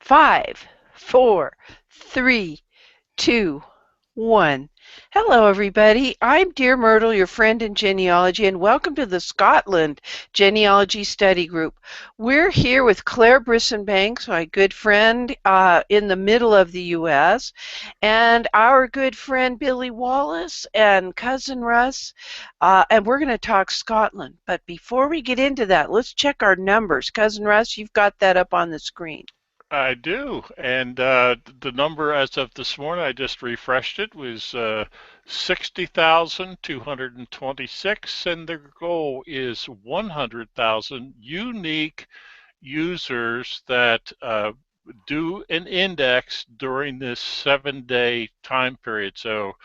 5, 4, 3, 2, 1. Hello, everybody. I'm Dear Myrtle, your friend in genealogy, and welcome to the Scotland Genealogy Study Group. We're here with Claire Brisson-Banks, my good friend in the middle of the U.S., and our good friend Billy Wallace and cousin Russ, and we're going to talk Scotland. But before we get into that, let's check our numbers. Cousin Russ, you've got that up on the screen. I do, and the number as of this morning, I just refreshed it, was 60,226, and the goal is 100,000 unique users that do an index during this 7-day time period. So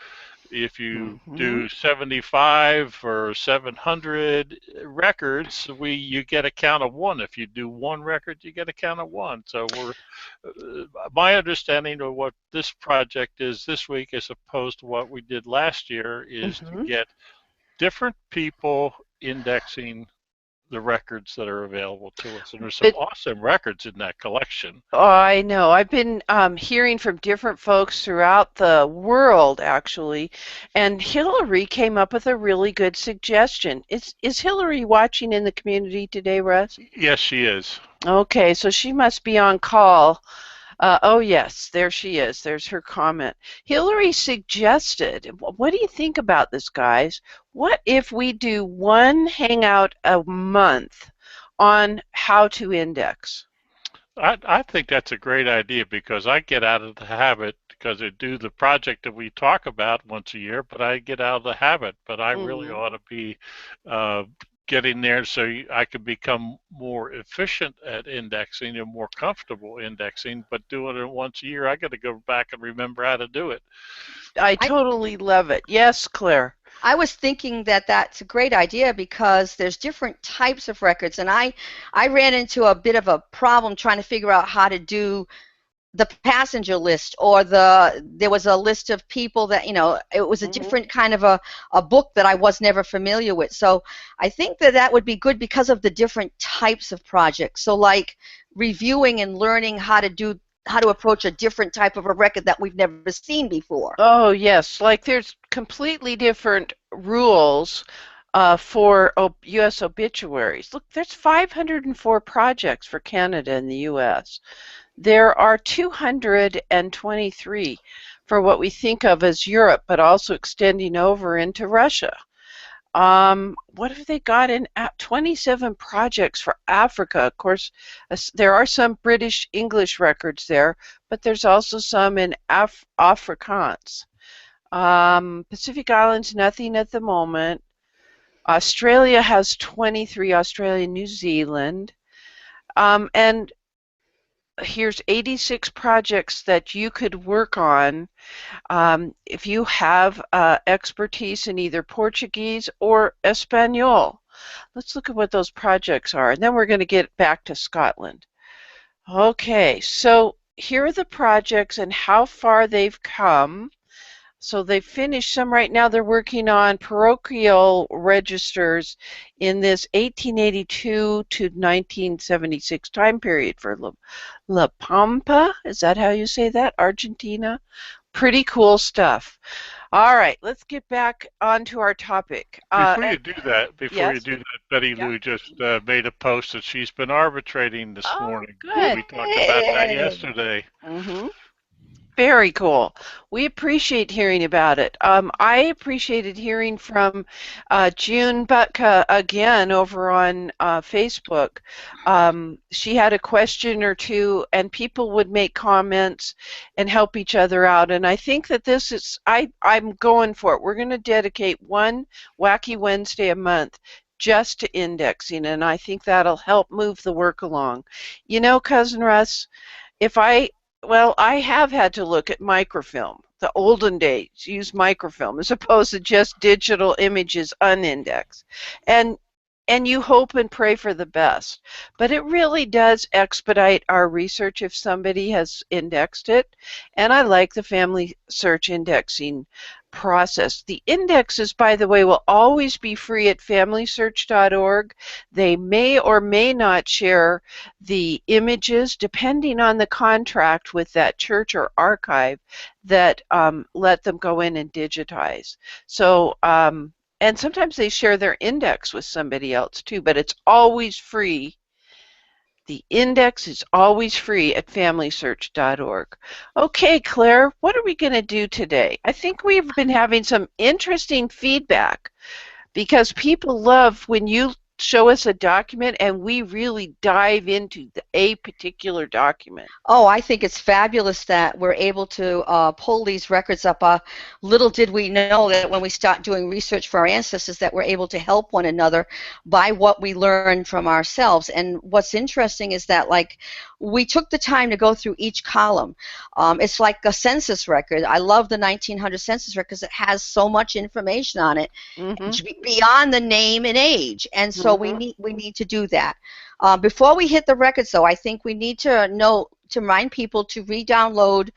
if you Mm-hmm. do 75 or 700 records, you get a count of one. If you do one record, you get a count of one. So my understanding of what this project is this week, as opposed to what we did last year, is to Mm-hmm. get different people indexing the records that are available to us. And there's some But awesome records in that collection. oh, I know. I've been hearing from different folks throughout the world, actually, and Hillary came up with a really good suggestion. Is Hillary watching in the community today, Russ? Yes, she is. Okay, so she must be on call. Oh, yes, there she is. There's her comment. Hillary suggested, what do you think about this, guys? What if we do one hangout a month on how to index? I think that's a great idea because I get out of the habit because I do the project that we talk about once a year, but I get out of the habit. But I really Mm-hmm. ought to be uh, getting there so I can become more efficient at indexing and more comfortable indexing. But doing it once a year, I got to go back and remember how to do it. I I totally love it. Yes, Claire. I was thinking that that's a great idea because there's different types of records, and I ran into a bit of a problem trying to figure out how to do the passenger list, or there was a list of people that, it was a Hmm. different kind of a book that I was never familiar with. So I think that that would be good because of the different types of projects. So like reviewing and learning how to approach a different type of a record that we've never seen before. Oh, yes. Like there's completely different rules for U.S. obituaries. Look, there's 504 projects for Canada and the U.S. There are 223 for what we think of as Europe, but also extending over into Russia. What have they got in 27 projects for Africa? Of course, there are some British English records there, but there's also some in Afrikaans. Pacific Islands, nothing at the moment. Australia has 23, Australia, New Zealand. And here's 86 projects that you could work on if you have expertise in either Portuguese or Espanol. Let's look at what those projects are, and then we're going to get back to Scotland. Okay, so here are the projects and how far they've come. So they've finished some right now. They're working on parochial registers in this 1882 to 1976 time period for La Pampa. Is that how you say that? Argentina? Pretty cool stuff. All right, let's get back onto our topic. Before you Yes? do that, Betty Yeah. Lou just made a post that she's been arbitrating this Oh, morning. good. We talked about that Yay! yesterday. Mm-hmm. Very cool. We appreciate hearing about it. I appreciated hearing from June Butka again over on Facebook. She had a question or two, and people would make comments and help each other out. And I think that this is, I'm going for it. We're going to dedicate one Wacky Wednesday a month just to indexing, and I think that'll help move the work along. You know, Cousin Russ, if I well, I have had to look at microfilm. The olden days used microfilm as opposed to just digital images unindexed. And and you hope and pray for the best. But it really does expedite our research if somebody has indexed it. And I like the family search indexing process. The indexes, by the way, will always be free at FamilySearch.org. They may or may not share the images depending on the contract with that church or archive that let them go in and digitize. So, and sometimes they share their index with somebody else too, but it's always free. The index is always free at FamilySearch.org. Okay, Claire, what are we going to do today? I think we've been having some interesting feedback because people love when you show us a document and we really dive into a particular document. Oh, I think it's fabulous that we're able to pull these records up. Little did we know that when we start doing research for our ancestors that we're able to help one another by what we learn from ourselves. And what's interesting is that, like, we took the time to go through each column. It's like a census record. I love the 1900 census record because it has so much information on it beyond the name and age. And so we need to do that. Before we hit the records, though, I think we need to remind people to re-download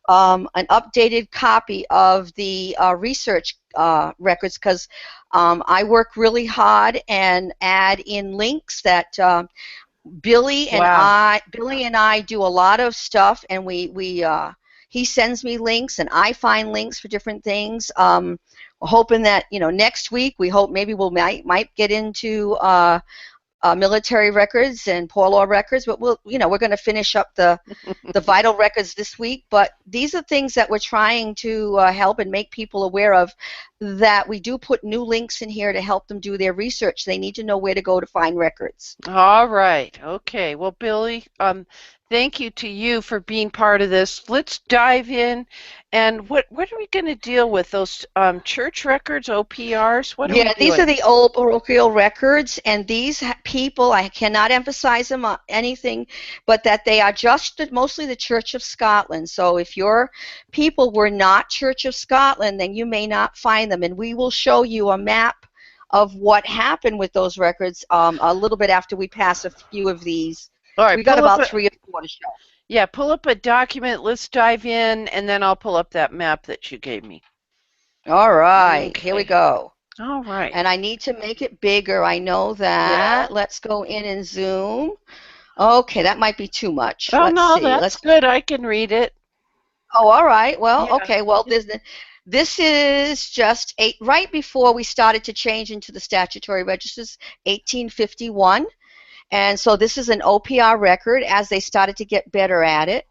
an updated copy of the research records, because I work really hard and add in links that Billy and I do a lot of stuff, and he sends me links and I find links for different things. Hoping that next week we hope maybe might get into military records and poor law records, but we're going to finish up the vital records this week. But these are things that we're trying to help and make people aware of, that we do put new links in here to help them do their research. They need to know where to go to find records. All right. Okay. Well, Billy, thank you to you for being part of this. Let's dive in. And what are we going to deal with? Those church records, OPRs? What are we doing? These are the old parochial records, and these people, I cannot emphasize them on anything, but that they are just mostly the Church of Scotland. So if your people were not Church of Scotland, then you may not find them, and we will show you a map of what happened with those records a little bit after we pass a few of these. All right, we got about 3 or 4 to show. Yeah, pull up a document, let's dive in, and then I'll pull up that map that you gave me. All right, Okay. Here we go. All right. And I need to make it bigger, I know that. Yeah. Let's go in and zoom. Okay, that might be too much. No, that's good, I can read it. Oh, all right, well, okay, well, this is just right before we started to change into the statutory registers, 1851. And so this is an OPR record as they started to get better at it.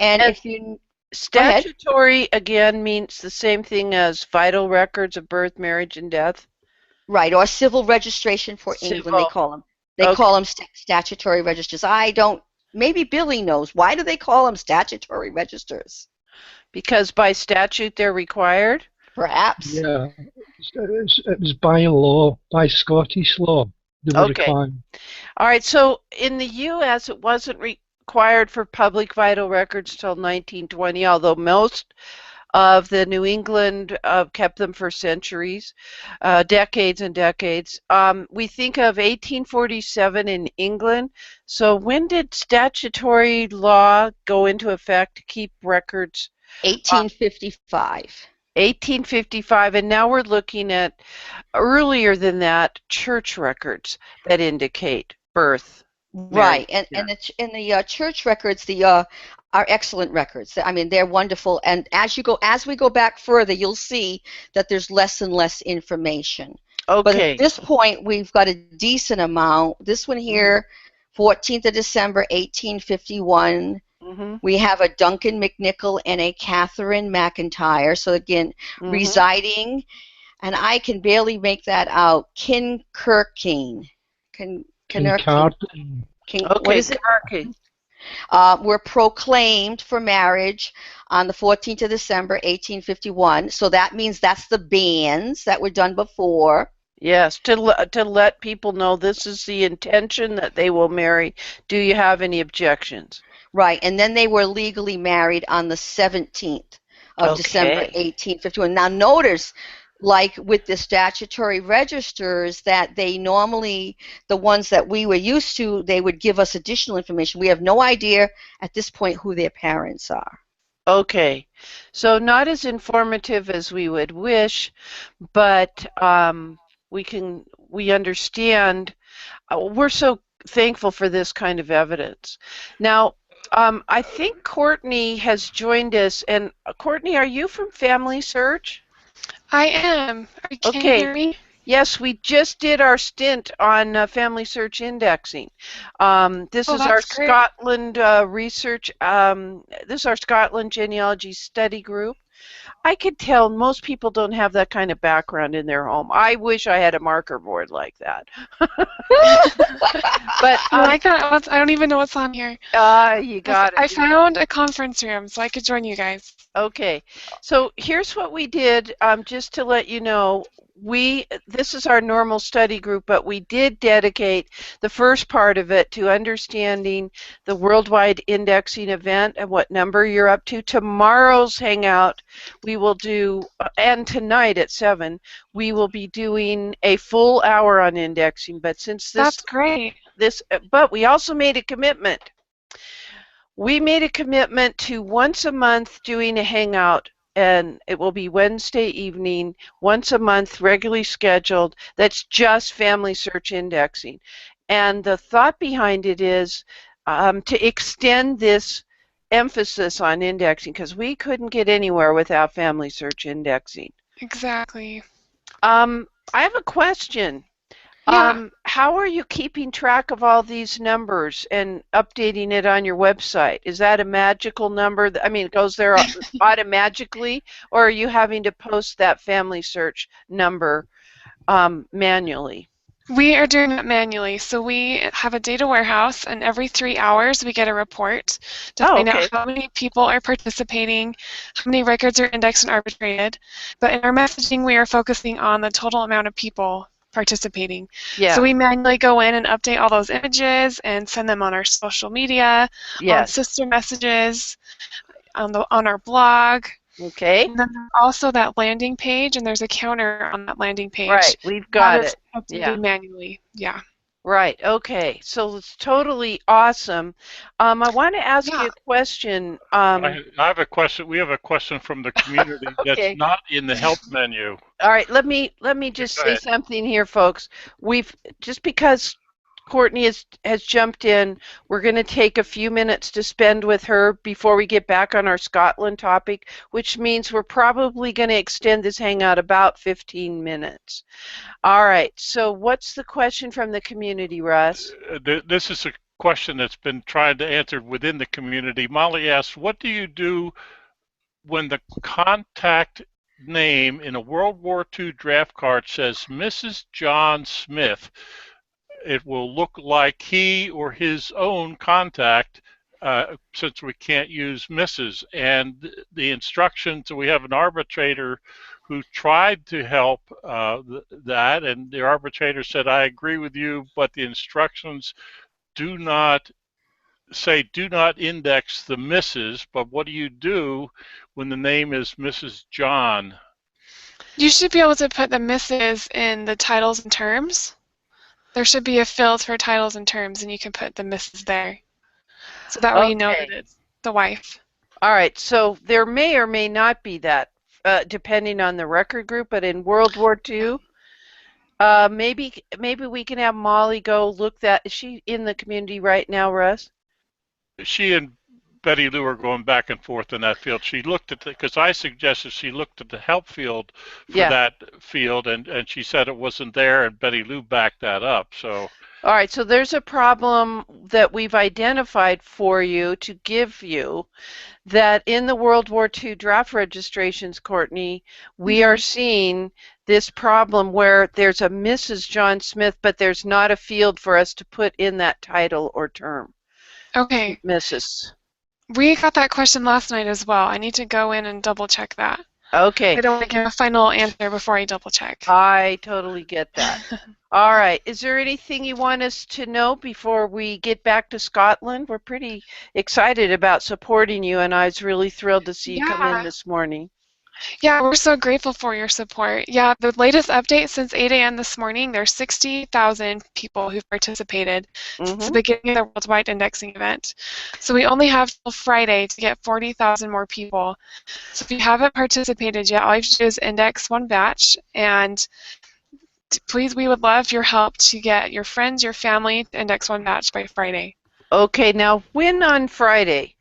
And if you... Statutory, again, means the same thing as vital records of birth, marriage, and death? Right, or civil registration for England, they call them. They call them statutory registers. Maybe Billy knows. Why do they call them statutory registers? Because by statute they're required? Perhaps. Yeah, it was by law, by Scottish law. Okay. All right, so in the U.S. it wasn't required for public vital records till 1920, although most of the New England kept them for centuries, decades and decades. We think of 1847 in England. So when did statutory law go into effect to keep records? 1855. 1855, and now we're looking at earlier than that church records that indicate birth. Right, and the church records are excellent records. I mean, they're wonderful. And as we go back further, you'll see that there's less and less information. Okay. But at this point, we've got a decent amount. This one here, 14th of December, 1851. We have a Duncan McNichol and a Catherine McIntyre. So again, residing, and I can barely make that out. Kincardine. What is it? Were proclaimed for marriage on the 14th of December, 1851. So that means that's the bans that were done before. Yes, to let people know this is the intention that they will marry. Do you have any objections? Right, and then they were legally married on the 17th of December, 1851. Now notice, like with the statutory registers, that they normally, the ones that we were used to, they would give us additional information. We have no idea at this point who their parents are. Okay, so not as informative as we would wish, but we understand. We're so thankful for this kind of evidence. Now, I think Courtney has joined us, and Courtney, are you from Family Search? I am. Can you Okay. hear me? Yes, we just did our stint on Family Search indexing. This Oh, is our that's great. Scotland research. This is our Scotland genealogy study group. I could tell most people don't have that kind of background in their home. I wish I had a marker board like that. But You like that? I don't even know what's on here. you got I it. found a conference room, so I could join you guys. Okay, so here's what we did, just to let you know. This is our normal study group, but we did dedicate the first part of it to understanding the worldwide indexing event and what number you're up to. Tomorrow's hangout, we will do, and tonight at 7, we will be doing a full hour on indexing. But since That's great. but we also made a commitment. We made a commitment to once a month doing a hangout, and it will be Wednesday evening, once a month, regularly scheduled. That's just Family Search indexing. And the thought behind it is to extend this emphasis on indexing, because we couldn't get anywhere without Family Search indexing. Exactly. I have a question. Yeah. How are you keeping track of all these numbers and updating it on your website? Is that a magical number? I mean, it goes there automatically, or are you having to post that Family Search number manually? We are doing that manually. So we have a data warehouse, and every 3 hours we get a report to find out how many people are participating, how many records are indexed and arbitrated. But in our messaging, we are focusing on the total amount of people participating. Yeah. So we manually go in and update all those images and send them on our social media, on sister messages, on our blog. Okay. And then also that landing page, and there's a counter on that landing page. Right, we've got it. Updated manually. Yeah. Right. Okay. So it's totally awesome. I want to ask you a question. I have a question. We have a question from the community that's not in the help menu. All right. Let me just say something here, folks. Just because Courtney has jumped in, we're going to take a few minutes to spend with her before we get back on our Scotland topic, which means we're probably going to extend this hangout about 15 minutes. All right, so what's the question from the community, Russ? This is a question that's been tried to answer within the community. Molly asks, what do you do when the contact name in a World War II draft card says Mrs. John Smith? It will look like he or his own contact, since we can't use Mrs. And the instructions, we have an arbitrator who tried to help that, and the arbitrator said, I agree with you, but the instructions do not index the Mrs., but what do you do when the name is Mrs. John? You should be able to put the Mrs. in the titles and terms. There should be a field for titles and terms, and you can put the Mrs. there. So that way you know that it's the wife. All right, so there may or may not be that, depending on the record group, but in World War II, maybe we can have Molly go look that. Is she in the community right now, Russ? She and Betty Lou are going back and forth in that field. She looked at because I suggested she looked at the help field for that field, and she said it wasn't there, and Betty Lou backed that up. So. All right, so there's a problem that we've identified for you to give you, that in the World War II draft registrations, Courtney, we are seeing this problem where there's a Mrs. John Smith, but there's not a field for us to put in that title or term. Okay. Mrs. We got that question last night as well. I need to go in and double check that. Okay. I don't want to give a final answer before I double check. I totally get that. All right. Is there anything you want us to know before we get back to Scotland? We're pretty excited about supporting you, and I was really thrilled to see you come in this morning. Yeah, we're so grateful for your support. Yeah, the latest update since 8 a.m. this morning, there's 60,000 people who've participated since the beginning of the Worldwide Indexing event. So we only have till Friday to get 40,000 more people. So if you haven't participated yet, all you have to do is index one batch, and please, we would love your help to get your friends, your family to index one batch by Friday. Okay, now when on Friday?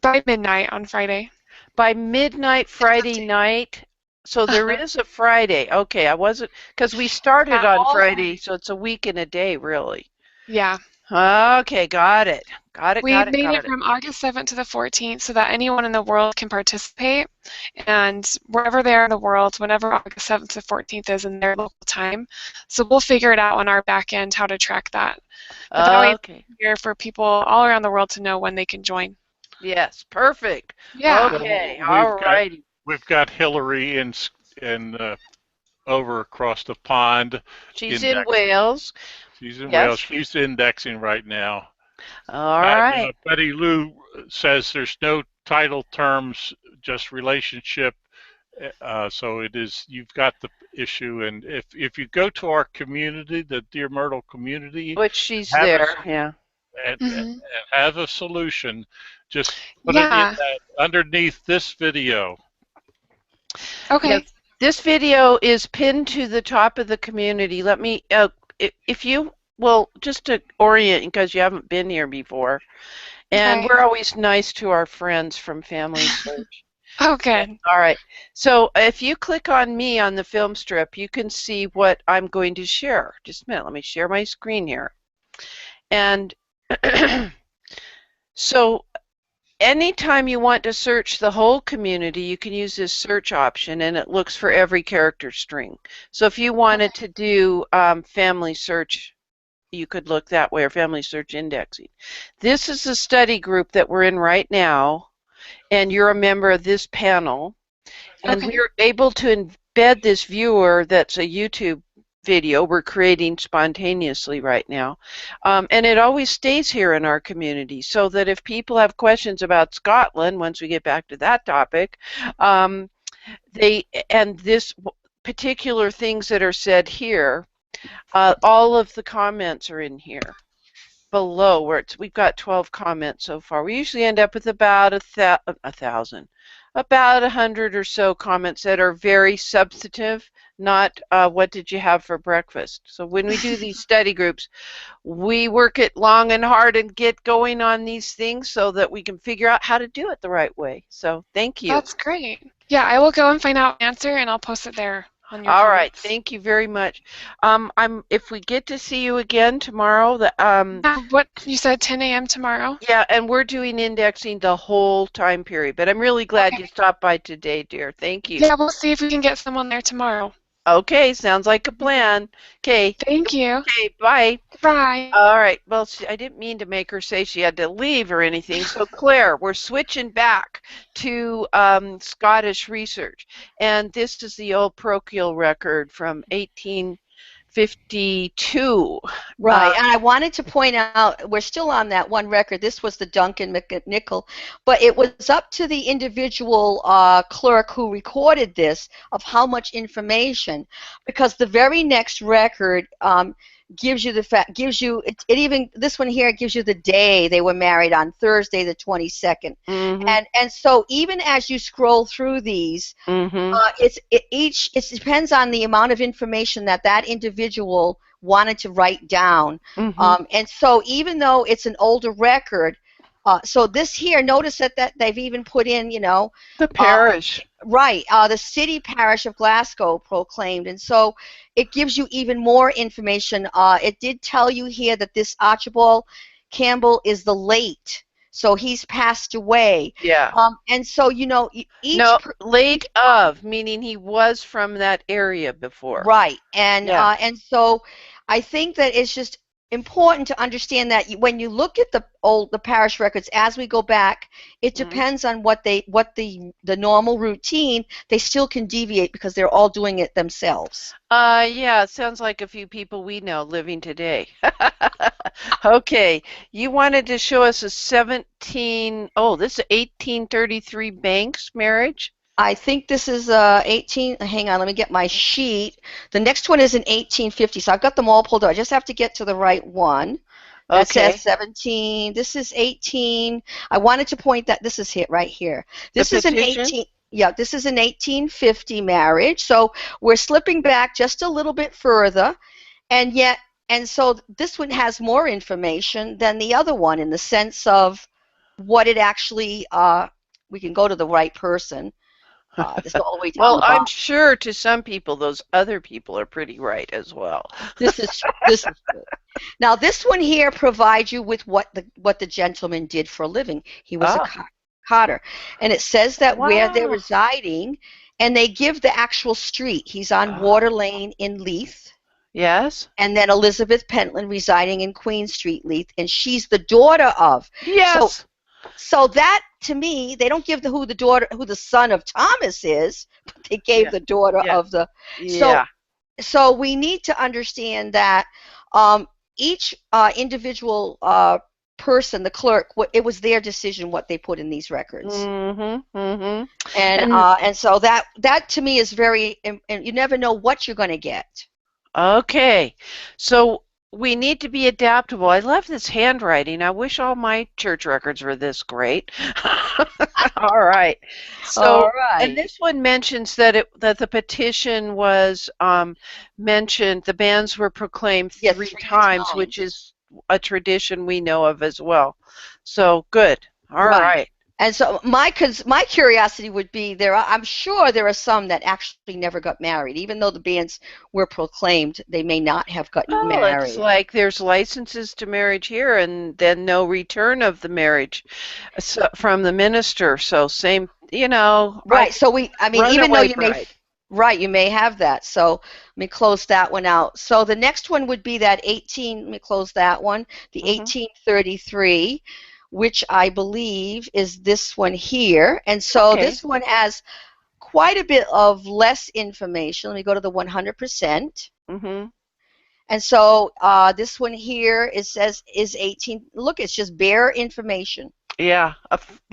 By midnight on Friday. By midnight Friday night? So there is a Friday. Okay, I wasn't, because we started on Friday, so it's a week and a day, really. Yeah. Okay, got it. We've made it from August 7th to the 14th so that anyone in the world can participate. And wherever they are in the world, whenever August 7th to 14th is in their local time. So we'll figure it out on our back end how to track that. But that way it's easier for people all around the world to know when they can join. Yes, perfect. Yeah. Okay, all righty. We've got Hillary in over across the pond. She's in Wales. She's in Wales. She's indexing right now. All right. Betty Lou says there's no title terms, just relationship. So it is. You've got the issue, and if you go to our community, the Dear Myrtle community, which she's there, and have a solution. Just put it in underneath this video. Okay. Yes, this video is pinned to the top of the community. Let me, if you will, just to orient, because you haven't been here before, and we're always nice to our friends from Family Search. Okay. All right. So if you click on me on the film strip, you can see what I'm going to share. Just a minute. Let me share my screen here. And so anytime you want to search the whole community, you can use this search option, and it looks for every character string. So if you wanted to do family search, you could look that way, or family search indexing. This is the study group that we're in right now, and you're a member of this panel. And we're able to embed this viewer that's a YouTube video we're creating spontaneously right now, and it always stays here in our community, so that if people have questions about Scotland, once we get back to that topic, this particular things that are said here, all of the comments are in here below, where we've got 12 comments so far. We usually end up with about about 100 or so comments that are very substantive, not what did you have for breakfast. So when we do these study groups, we work it long and hard and get going on these things so that we can figure out how to do it the right way. So thank you. That's great. Yeah, I will go and find out the answer, and I'll post it there. All right, thank you very much. If we get to see you again tomorrow, what you said, 10 a.m. tomorrow? Yeah, and we're doing indexing the whole time period. But I'm really glad you stopped by today, dear. Thank you. Yeah, we'll see if we can get someone there tomorrow. Okay, sounds like a plan. Okay. Thank you. Okay, bye. Bye. All right. Well, I didn't mean to make her say she had to leave or anything. So, Claire, we're switching back to Scottish research. And this is the old parochial record from 1852. Right, and I wanted to point out, we're still on that one record. This was the Duncan McNichol, but it was up to the individual clerk who recorded this of how much information, because the very next record gives you this one here gives you the day they were married on, Thursday the 22nd. And so even as you scroll through these, it depends on the amount of information that individual wanted to write down. And so even though it's an older record, so this here, notice that they've even put in, the parish. Right, the city parish of Glasgow proclaimed, and so it gives you even more information. It did tell you here that this Archibald Campbell is the late, so he's passed away. Yeah. And so, late of, meaning he was from that area before. Right, and so I think that it's just important to understand that when you look at the parish records as we go back, it depends on what the normal routine. They still can deviate because they're all doing it themselves. Yeah, it sounds like a few people we know living today. Okay, you wanted to show us a this is 1833 Banks marriage? I think this is 18. Hang on, let me get my sheet. The next one is in 1850. So I've got them all pulled up. I just have to get to the right one. That says Okay. 17. This is 18. I wanted to point that this is here, right here. The This is an petition? 18. Yeah, this is an 1850 marriage. So we're slipping back just a little bit further, and so this one has more information than the other one in the sense of what it actually. We can go to the right person. Just go all the way down Well, the I'm bottom. sure to some people those other people are pretty right as well. This is good. Now this one here provides you with what the gentleman did for a living. He was a Ah, cotter, and it says that where they're wow. residing, and they give the actual street. He's on Ah, Water Lane in Leith, yes? and then Elizabeth Pentland residing in Queen Street, Leith, and she's the daughter of. So Yes. so that to me, they don't give who the son of Thomas is, but they gave Yeah. the daughter Yeah. of the. So Yeah. so we need to understand that each individual person, the clerk, it was their decision what they put in these records, Mm-hmm. Mm-hmm. and And so that to me is very, and you never know what you're going to get. okay. So we need to be adaptable. I love this handwriting. I wish all my church records were this great. All right. All So, and right. this one mentions that the petition was mentioned, the bans were proclaimed Yes, three three times, which times. is a tradition we know of as well. So good. All Right. right. And so my curiosity would be I'm sure there are some that actually never got married, even though the bans were proclaimed. They may not have gotten Well, it's married. like there's licenses to marriage here and then no return of the marriage from the minister. So same, I Right. So I mean, even though runaway bride. right, you may have that. So let me close that one out. So the next one would be that 18. Let me close that one. The Hmm. 1833, which I believe is this one here. And so Okay. this one has quite a bit of less information. Let me go to the 100%. Hmm. And so this one here, it says is 18. Look, it's just bare information. Yeah,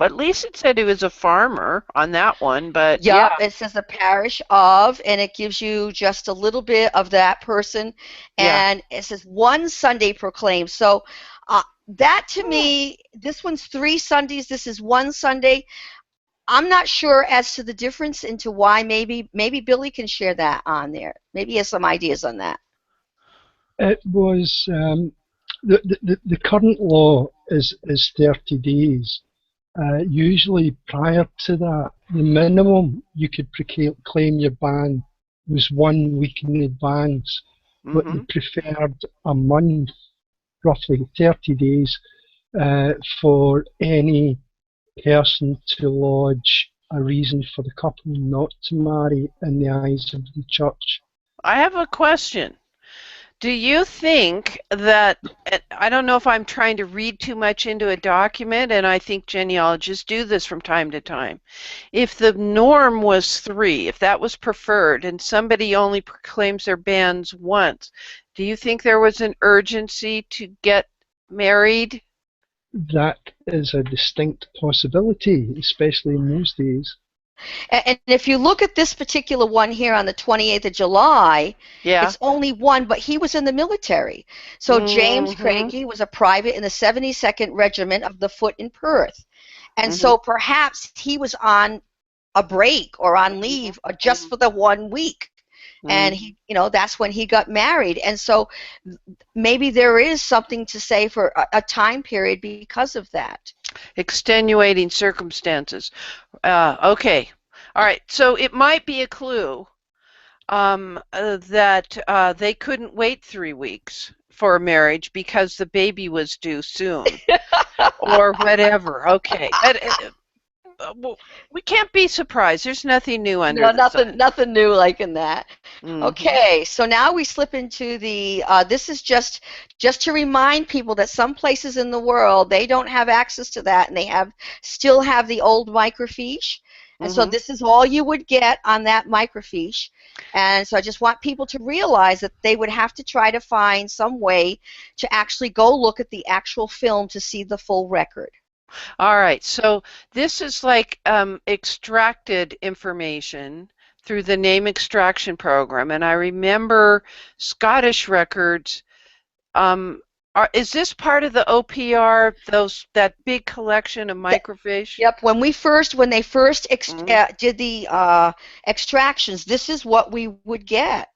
at least it said he was a farmer on that one, but Yup, yeah, it says a parish of, and it gives you just a little bit of that person, yeah. and it says one Sunday proclaimed. So that to Hmm. me, this one's 3 Sundays. This is one Sunday. I'm not sure as to the difference into why. Maybe Billy can share that on there. Maybe he has some ideas on that. It was the current law is 30 days. Usually prior to that, the minimum you could claim your ban was 1 week in advance, but they Hmm. preferred a month, roughly 30 days, for any person to lodge a reason for the couple not to marry in the eyes of the church. I have a question. Do you think that, I don't know if I'm trying to read too much into a document, and I think genealogists do this from time to time. If the norm was 3, if that was preferred, and somebody only proclaims their bans once, do you think there was an urgency to get married? That is a distinct possibility, especially in those days. And if you look at this particular one here on the 28th of July, Yeah. it's only one, but he was in the military. So James Mm-hmm. Craigie was a private in the 72nd Regiment of the Foot in Perth. And Mm-hmm. so perhaps he was on a break or on leave or just for the 1 week. And Mm-hmm. that's when he got married. And so maybe there is something to say for a time period because of that. Extenuating circumstances. Okay. All right. So it might be a clue that they couldn't wait 3 weeks for a marriage because the baby was due soon or whatever. Okay. But we can't be surprised. There's nothing new under No, the sun. nothing new like in that. Mm-hmm. Okay, so now we slip into the. This is just to remind people that some places in the world they don't have access to that, and they still have the old microfiche, and so Mm-hmm. this is all you would get on that microfiche, and so I just want people to realize that they would have to try to find some way to actually go look at the actual film to see the full record. All right, so this is like extracted information through the name extraction program, and I remember Scottish records. Is this part of the OPR? That big collection of microfiche? Yep. When they first did the extractions, this is what we would get.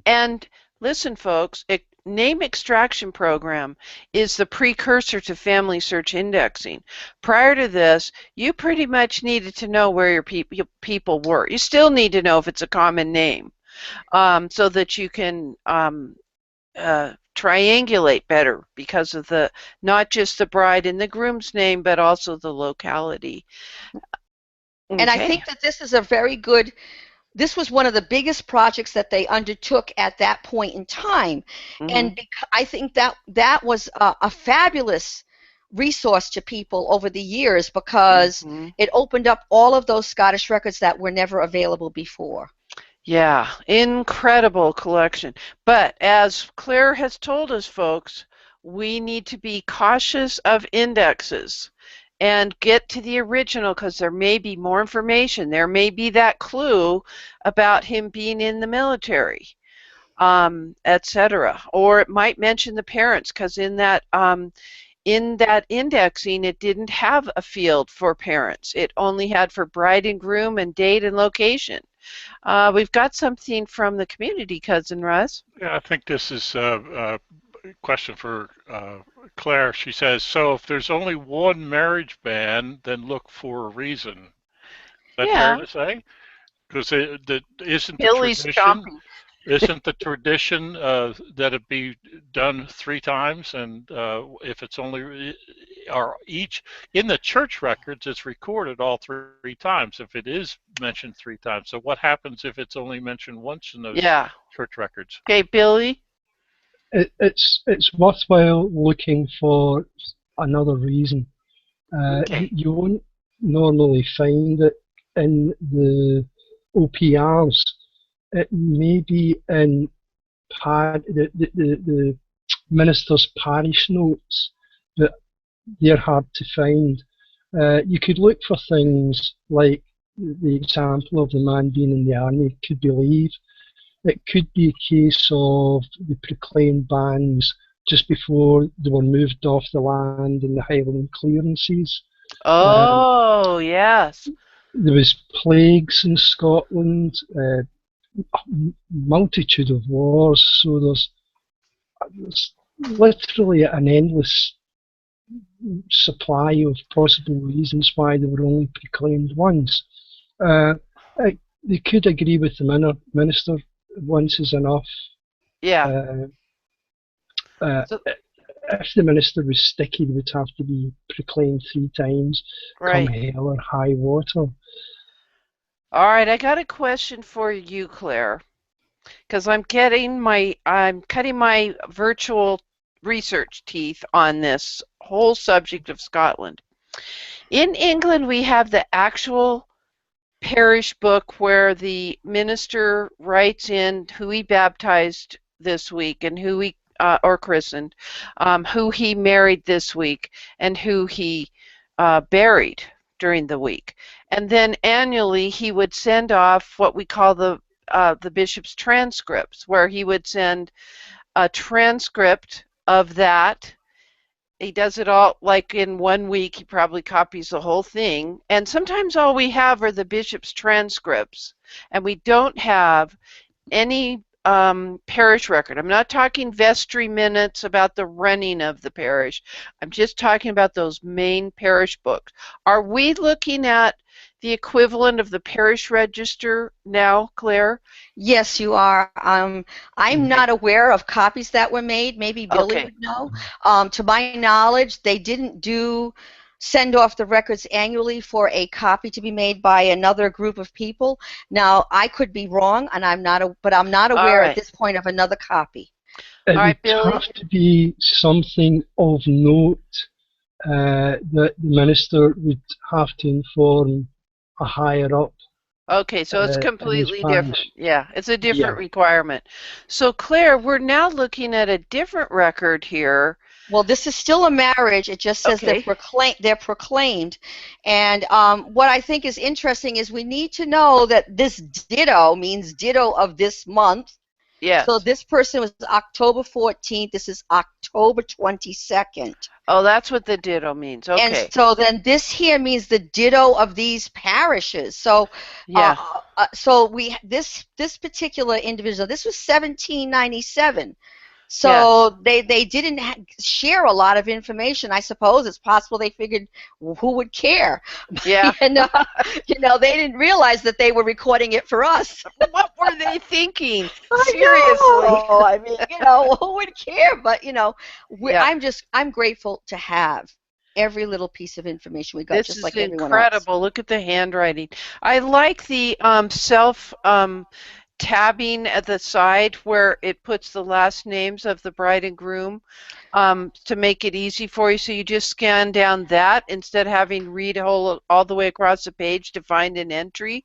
And listen, folks, name extraction program is the precursor to family search indexing. Prior to this, you pretty much needed to know where your people were. You still need to know if it's a common name, so that you can triangulate better because of not just the bride and the groom's name, but also the locality. Okay. And I think that this is a very good. This was one of the biggest projects that they undertook at that point in time, and I think that was a fabulous resource to people over the years because it opened up all of those Scottish records that were never available before. Yeah, incredible collection. But as Claire has told us, folks, we need to be cautious of indexes and get to the original because there may be more information. There may be that clue about him being in the military, etc. Or it might mention the parents because in that indexing, it didn't have a field for parents. It only had for bride and groom and date and location. We've got something from the community, Cousin Russ. Yeah, I think this is a question for Claire. She says, so if there's only one marriage ban, then look for a reason. Is that fair to say? Because isn't the tradition that it be done 3 times, and if it's only each in the church records, it's recorded all 3 times. If it is mentioned 3 times, so what happens if it's only mentioned once in those church records? Okay, Billy. It's worthwhile looking for another reason. You won't normally find it in the OPRs. It may be in the minister's parish notes, but they're hard to find. You could look for things like the example of the man being in the army could be leave. It could be a case of the proclaimed bans just before they were moved off the land in the Highland clearances. Oh, yes. There was plagues in Scotland, a multitude of wars, so there's literally an endless supply of possible reasons why they were only proclaimed once. They could agree with the minister, once is enough. Yeah. If the minister was sticky, they would have to be proclaimed 3 times, come hell or high water. All right, I got a question for you, Claire, because I'm cutting my virtual research teeth on this whole subject of Scotland. In England, we have the actual parish book where the minister writes in who he baptized this week and who he or christened, who he married this week, and who he buried during the week. And then annually he would send off what we call the bishop's transcripts, where he would send a transcript of that. He does it all like in 1 week. He probably copies the whole thing. And sometimes all we have are the bishop's transcripts, and we don't have any parish record. I'm not talking vestry minutes about the running of the parish. I'm just talking about those main parish books. Are we looking at the equivalent of the parish register now, Claire? Yes, you are. I'm not aware of copies that were made. Maybe Billy would know. To my knowledge, they didn't send off the records annually for a copy to be made by another group of people. Now, I could be wrong, and I'm not aware at this point of another copy. It would have to be something of note that the minister would have to inform a higher up. Okay, so it's completely different. Yeah, it's a different requirement. So Claire, we're now looking at a different record here Well, this is still a marriage. It just says Okay. they're proclaimed. And what I think is interesting is we need to know that this ditto means ditto of this month. Yes. So this person was October 14th. This is October 22nd. Oh, that's what the ditto means. Okay. And so then this here means the ditto of these parishes. So yeah. So this particular individual, this was 1797. So yes. they didn't share a lot of information. I suppose it's possible they figured, well, who would care? Yeah. And, they didn't realize that they were recording it for us. What were they thinking? Seriously. I mean, who would care? But, I'm grateful to have every little piece of information we got, this just like everyone else. This is incredible. Look at the handwriting. I like the tabbing at the side where it puts the last names of the bride and groom to make it easy for you. So you just scan down that instead of having to read all the way across the page to find an entry.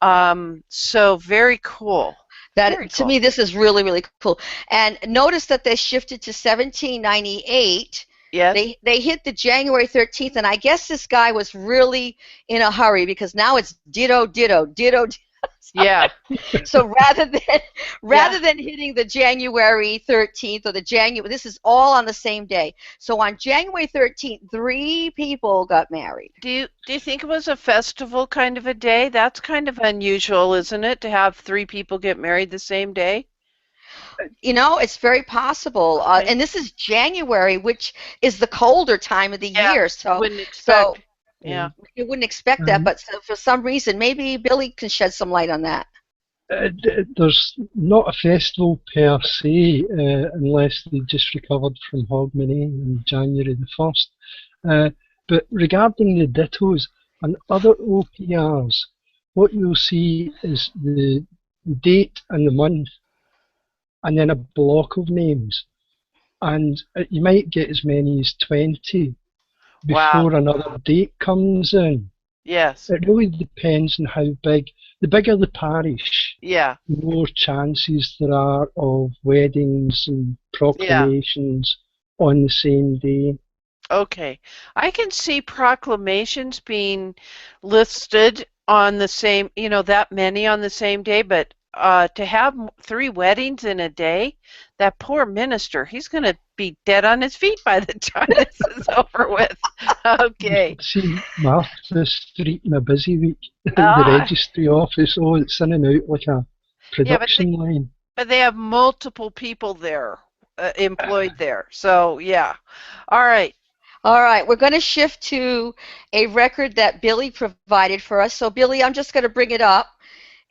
So very cool. To me, this is really, really cool. And notice that they shifted to 1798. Yes. They hit the January 13th, and I guess this guy was really in a hurry because now it's ditto, ditto, ditto, ditto. Yeah. So rather than hitting the January 13th or this is all on the same day. So on January 13th, 3 people got married. Do you think it was a festival kind of a day? That's kind of unusual, isn't it, to have 3 people get married the same day? It's very possible. Okay. And this is January, which is the colder time of the year. So wouldn't expect. Yeah, you wouldn't expect that, but for some reason, maybe Billy can shed some light on that. There's not a festival per se, unless they just recovered from Hogmanay on January the 1st. But regarding the dittos and other OPRs, what you'll see is the date and the month, and then a block of names. And you might get as many as 20 before another date comes in. Yes. It really depends on how big. The bigger the parish, the more chances there are of weddings and proclamations on the same day. Okay. I can see proclamations being listed on the same, that many on the same day, but to have 3 weddings in a day, that poor minister, he's going to be dead on his feet by the time this is over with. Okay. See, Martha Street in a busy week, the registry office, it's in and out like a production line. But they have multiple people there, employed there. So, yeah. All right. All right, we're going to shift to a record that Billy provided for us. So, Billy, I'm just going to bring it up.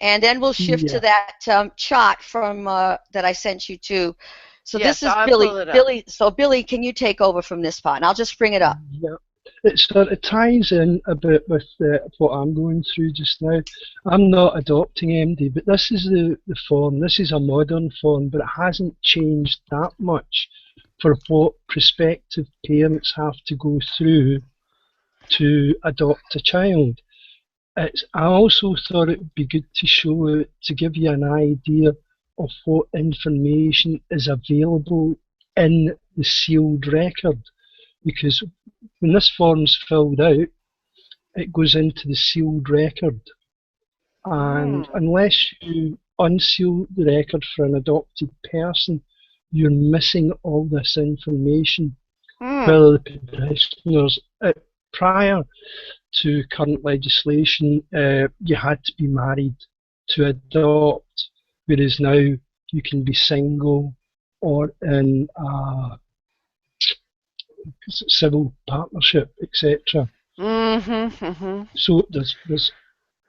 And then we'll shift to that chart from that I sent you to. So this is Billy. So Billy, can you take over from this part? And I'll just bring it up. Yeah, it ties in a bit with what I'm going through just now. I'm not adopting MD, but this is the form. This is a modern form, but it hasn't changed that much for what prospective parents have to go through to adopt a child. I also thought it would be good to show it to give you an idea of what information is available in the sealed record, because when this form's filled out, it goes into the sealed record, and unless you unseal the record for an adopted person, you're missing all this information. Whether the petitioners prior to current legislation, you had to be married to adopt, whereas now you can be single or in a civil partnership, etc. So there's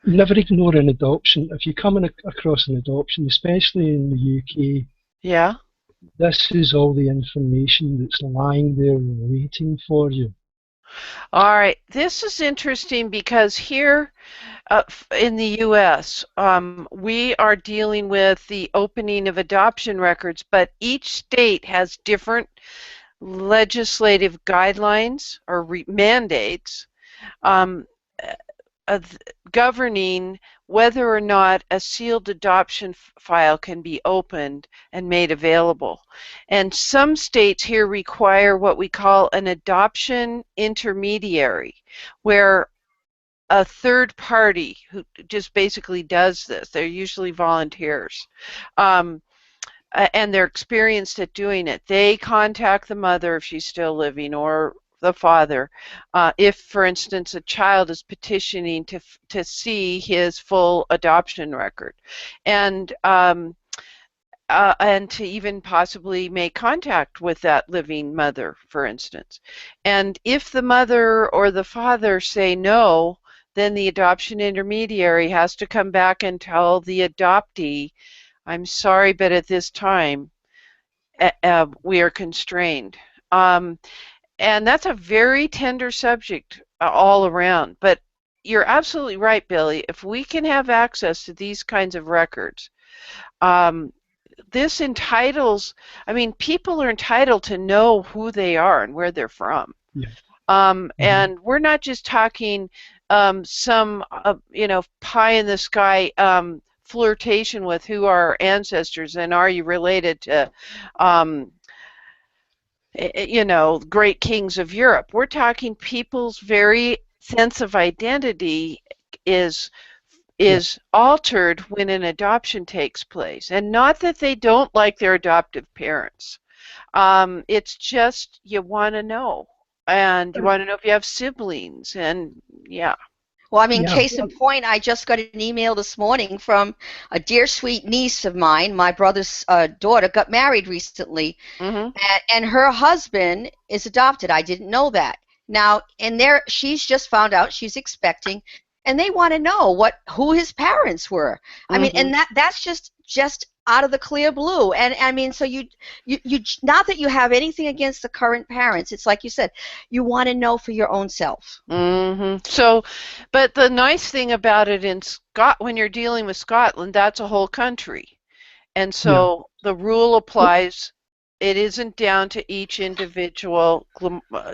never ignore an adoption. If you're coming across an adoption, especially in the UK, this is all the information that's lying there waiting for you. All right, this is interesting because here in the U.S., we are dealing with the opening of adoption records, but each state has different legislative guidelines or mandates governing whether or not a sealed adoption file can be opened and made available. And some states here require what we call an adoption intermediary, where a third party who just basically does this, they're usually volunteers, and they're experienced at doing it. They contact the mother if she's still living, or the father, if, for instance, a child is petitioning to see his full adoption record, and to even possibly make contact with that living mother, for instance. And if the mother or the father say no, then the adoption intermediary has to come back and tell the adoptee, I'm sorry, but at this time, we are constrained. And that's a very tender subject all around. But you're absolutely right, Billy. If we can have access to these kinds of records, this entitles, I mean, people are entitled to know who they are and where they're from. Yeah. And we're not just talking some, pie in the sky flirtation with who are our ancestors and are you related to, great kings of Europe. We're talking people's very sense of identity is altered when an adoption takes place. And not that they don't like their adoptive parents. It's just you want to know. And you want to know if you have siblings. And yeah. Well, I mean, case in point, I just got an email this morning from a dear sweet niece of mine. My brother's daughter got married recently, and her husband is adopted. I didn't know that. Now, she's just found out she's expecting, and they want to know who his parents were. I mean, and that's just out of the clear blue. And I mean, so you not that you have anything against the current parents. It's like you said, you want to know for your own self. So, but the nice thing about it when you're dealing with Scotland, that's a whole country, and so the rule applies. It isn't down to each individual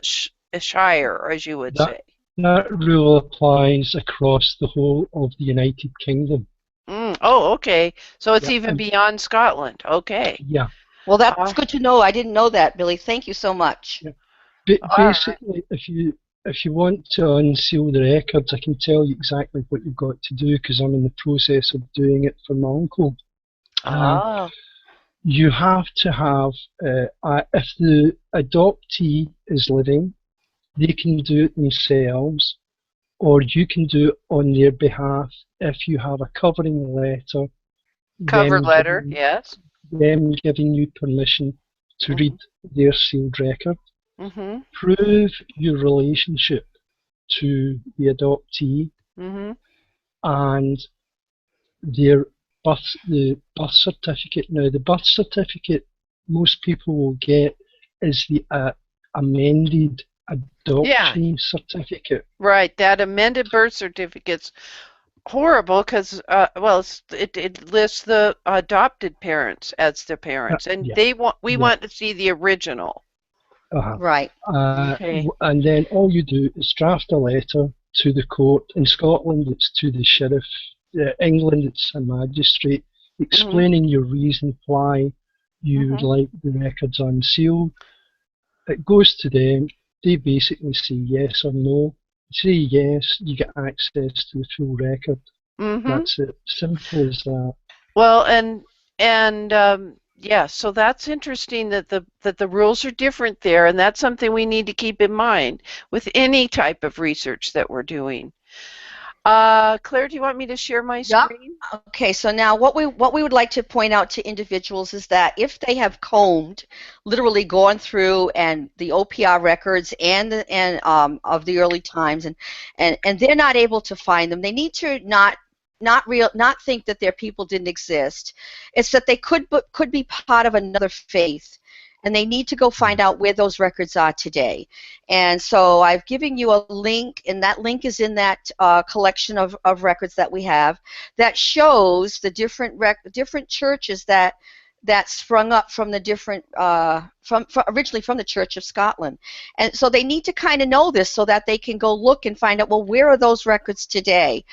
shire, as you would say. That rule applies across the whole of the United Kingdom. Oh, okay. So it's even beyond Scotland. Okay. Yeah. Well, that's good to know. I didn't know that, Billy. Thank you so much. Yeah. But basically, if you want to unseal the records, I can tell you exactly what you've got to do because I'm in the process of doing it for my uncle. You have to have, if the adoptee is living, they can do it themselves, or you can do it on their behalf if you have a covering letter. Cover letter, yes. Them giving you permission to read their sealed record. Prove your relationship to the adoptee and the birth certificate. Now, the birth certificate most people will get is the amended adoption certificate. Right, that amended birth certificate's horrible because, it lists the adopted parents as the parents, and we want to see the original. Right. And then all you do is draft a letter to the court. In Scotland, it's to the sheriff. England, it's a magistrate, explaining your reason why you would like the records unsealed. It goes to them. They basically say yes or no. Say yes, you get access to the full record. That's it. Simple as that. Well, so that's interesting that the rules are different there, and that's something we need to keep in mind with any type of research that we're doing. Claire, do you want me to share my screen? Okay, so now what we would like to point out to individuals is that if they have literally gone through and the OPR records and of the early times and they're not able to find them, they need to not think that their people didn't exist. It's that they could be part of another faith. And they need to go find out where those records are today. And so I've given you a link, and that link is in that collection of records that we have that shows the different churches that that sprung up from the different, originally from the Church of Scotland. And so they need to kind of know this so that they can go look and find out, well, where are those records today?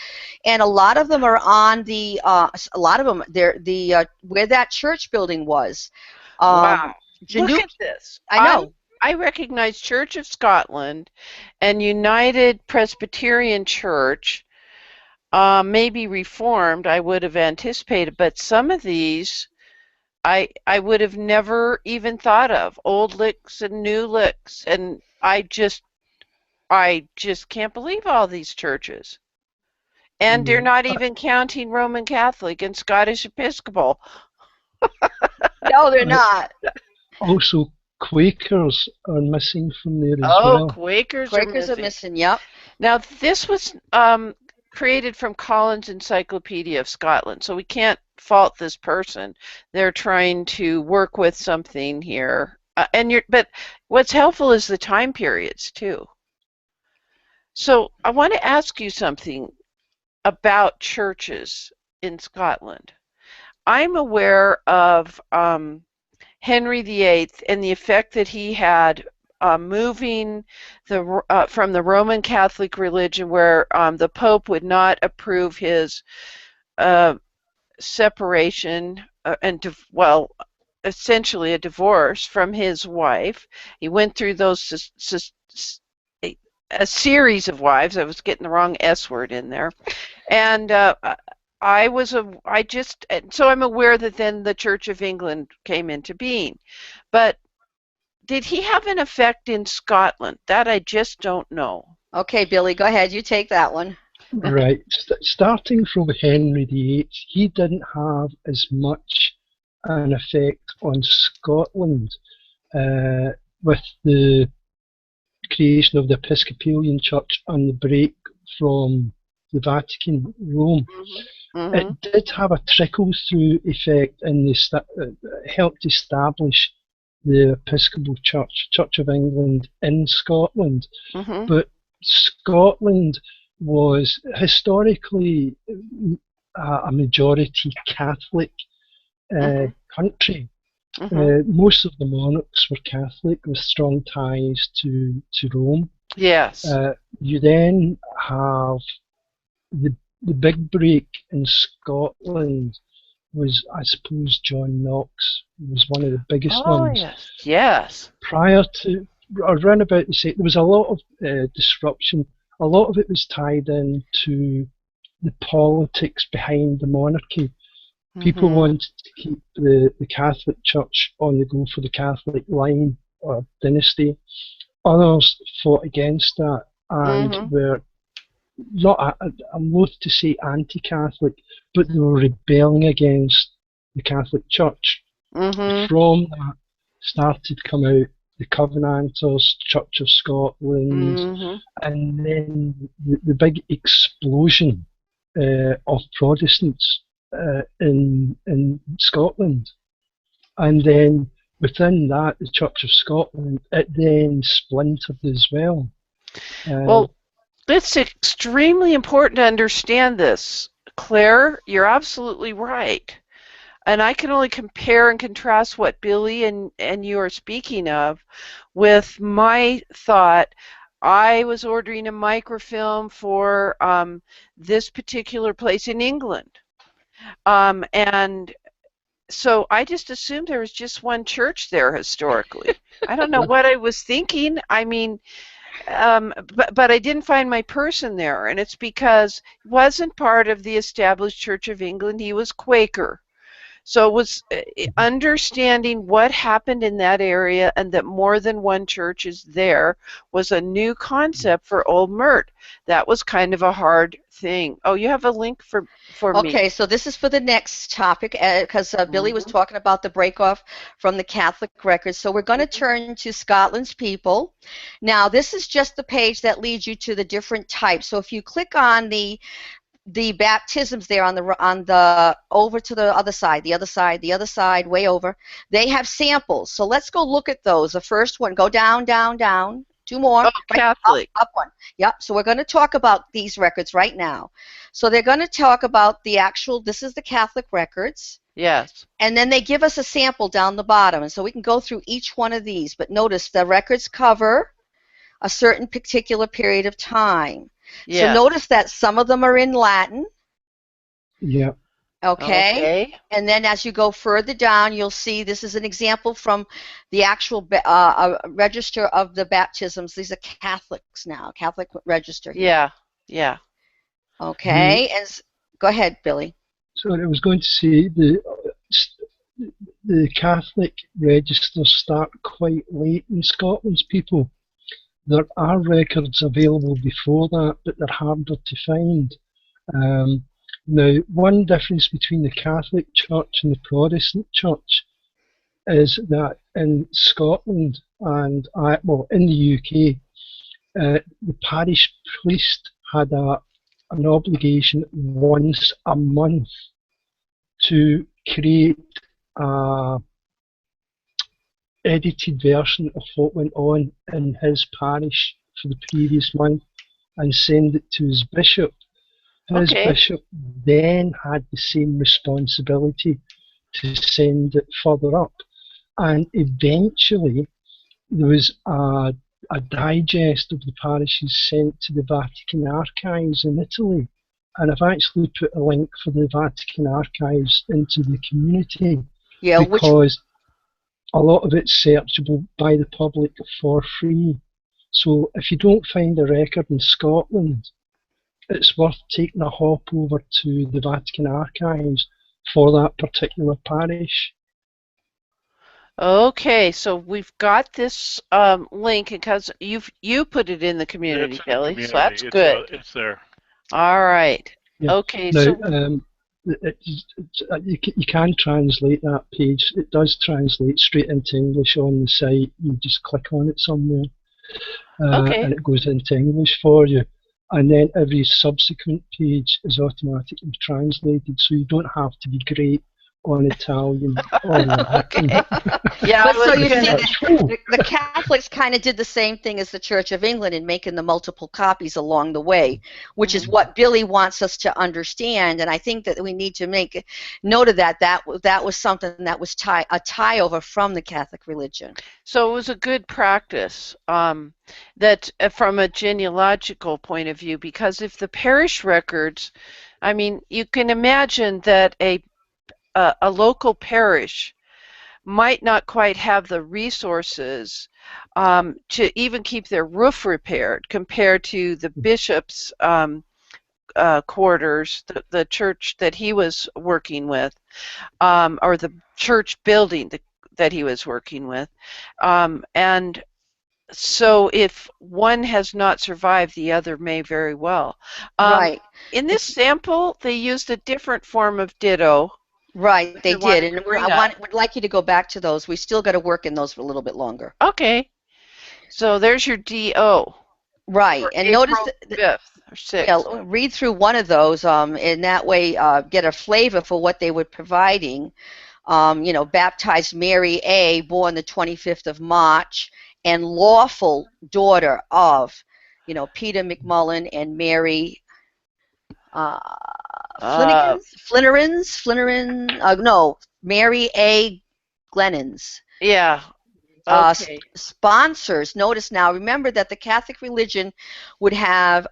And a lot of them are on the, a lot of them, they're where that church building was. Wow. Look at this. I know. I recognize Church of Scotland and United Presbyterian Church, maybe Reformed, I would have anticipated, but some of these I would have never even thought of. Old Licks and New Licks, and I just can't believe all these churches. And they're not even counting Roman Catholic and Scottish Episcopal. No, they're not. Also, Quakers are missing from there as well. Oh, Quakers are missing, yep. Now, this was created from Collins Encyclopedia of Scotland, so we can't fault this person. They're trying to work with something here. But what's helpful is the time periods, too. So I want to ask you something about churches in Scotland. I'm aware of Henry VIII and the effect that he had moving from the Roman Catholic religion, where the Pope would not approve his separation essentially a divorce from his wife. He went through those a series of wives. I was getting the wrong S word in there, and so I'm aware that then the Church of England came into being. But did he have an effect in Scotland? That I just don't know. Okay, Billy, go ahead. You take that one. Right. Starting from Henry VIII, he didn't have as much an effect on Scotland with the creation of the Episcopalian Church and the break from the Vatican, Rome. Mm-hmm. It did have a trickle-through effect and helped establish the Episcopal Church, Church of England in Scotland. Mm-hmm. But Scotland was historically a majority Catholic country. Mm-hmm. Most of the monarchs were Catholic with strong ties to Rome. Yes. You then have the big break in Scotland was, I suppose, John Knox was one of the biggest ones. Yes. Yes. Prior to, around about the same, there was a lot of disruption. A lot of it was tied into the politics behind the monarchy. People wanted to keep the Catholic Church on the go for the Catholic line or dynasty. Others fought against that and were not, I'm loath to say anti-Catholic, but they were rebelling against the Catholic Church. From that started to come out the Covenanters, Church of Scotland, and then the big explosion of Protestants in Scotland. And then within that, the Church of Scotland, it then splintered as well. Well, it's extremely important to understand this. Claire, you're absolutely right. And I can only compare and contrast what Billy and you are speaking of with my thought. I was ordering a microfilm for this particular place in England. And so I just assumed there was just one church there historically. I don't know what I was thinking. I mean, but I didn't find my person there, and it's because he wasn't part of the established Church of England. He was Quaker. So it was understanding what happened in that area and that more than one church is there was a new concept for Old Mert. That was kind of a hard thing. Oh, you have a link for me. Okay, so this is for the next topic because Billy was talking about the break-off from the Catholic records. So we're going to turn to Scotland's people. Now, this is just the page that leads you to the different types. So if you click on the baptisms there on the over to the other side, way over, they have samples. So let's go look at those. The first one, go down to Two more. Oh, Right, Catholic. up one. Yep. So we're going to talk about these records right now. So they're going to talk about the actual, this is the Catholic records. Yes. And then they give us a sample down the bottom. And so we can go through each one of these. But notice the records cover a certain particular period of time. Yes. So notice that some of them are in Latin. Yeah. Okay. And then as you go further down, you'll see this is an example from the actual register of the baptisms. These are Catholics now, Catholic register here. Yeah. Yeah. Okay. And go ahead, Billy. So I was going to say the Catholic registers start quite late in Scotland's people. There are records available before that, but they're harder to find. Now, one difference between the Catholic Church and the Protestant Church is that in Scotland and in the UK, the parish priest had an obligation once a month to create a edited version of what went on in his parish for the previous month and send it to his bishop. His bishop then had the same responsibility to send it further up. And eventually there was a digest of the parishes sent to the Vatican Archives in Italy. And I've actually put a link for the Vatican Archives into the community, because a lot of it's searchable by the public for free. So if you don't find a record in Scotland, it's worth taking a hop over to the Vatican Archives for that particular parish. Okay, so we've got this link because you put it in the community, Billy. So that's good. It's there. All right. Yeah. Okay. Now, you can translate that page. It does translate straight into English on the site. You just click on it somewhere, and it goes into English for you. And then every subsequent page is automatically translated, so you don't have to be great on Italian or Latin. Yeah, but so you see, the Catholics kind of did the same thing as the Church of England in making the multiple copies along the way, which is what Billy wants us to understand. And I think that we need to make note of that. That was something that was a tie over from the Catholic religion. So it was a good practice that from a genealogical point of view, because if the parish records, I mean, you can imagine that a local parish might not quite have the resources to even keep their roof repaired compared to the bishop's quarters, the church that he was working with, or the church building that he was working with. And so if one has not survived, the other may very well. Right. In this sample, they used a different form of ditto. Right, they did, and would like you to go back to those. We still got to work in those for a little bit longer. Okay, so there's your DO. Right, and notice the 5th or 6th. Yeah, read through one of those, in that way get a flavor for what they were providing. You know, baptized Mary A., born the 25th of March, and lawful daughter of, you know, Peter McMullen and Mary. Mary A. Glennons. Yeah. Okay. Sponsors. Notice now, remember that the Catholic religion would have,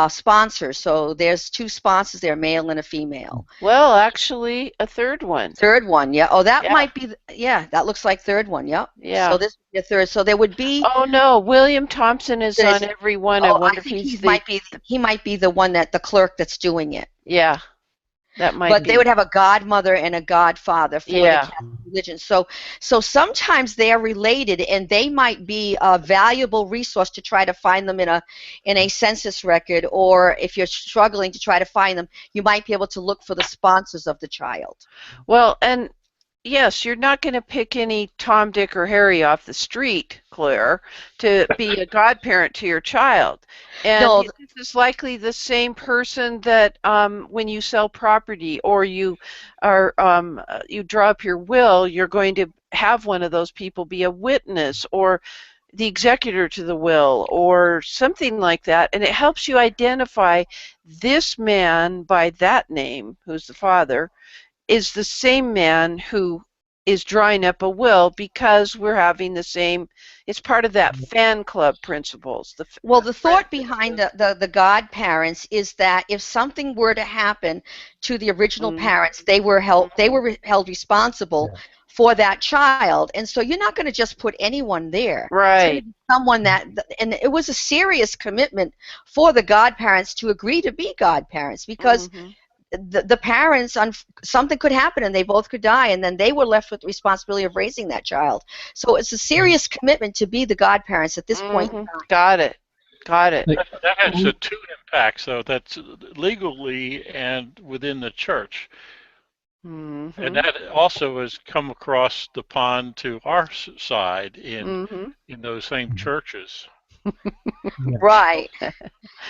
sponsors. So there's 2 sponsors there, male and a female. Well, actually, a third one. Third one, yeah. Oh, that might be, that looks like third one, yep. Yeah. So this would be a third. So there would be. Oh no, William Thompson is on every one. I wonder if he might be the one the clerk that's doing it. Yeah. That might but they would have a godmother and a godfather for the Catholic religion. So sometimes they are related, and they might be a valuable resource to try to find them in a census record, or if you're struggling to try to find them, you might be able to look for the sponsors of the child. Well, and yes, you're not going to pick any Tom, Dick, or Harry off the street, Claire, to be a godparent to your child. And this is likely the same person that when you sell property or you draw up your will, you're going to have one of those people be a witness, or the executor to the will or something like that, and it helps you identify this man by that name, who's the father, is the same man who is drawing up a will because we're having the same, it's part of that fan club principles. Well, the thought behind the godparents is that if something were to happen to the original parents, they were held responsible for that child, and so you're not going to just put anyone there. Right. It's someone that, and it was a serious commitment for the godparents to agree to be godparents because the parents, something could happen and they both could die, and then they were left with the responsibility of raising that child. So it's a serious commitment to be the godparents at this point. Got it. That has the two impacts, though. That's legally and within the church. And that also has come across the pond to our side in those same churches. Right.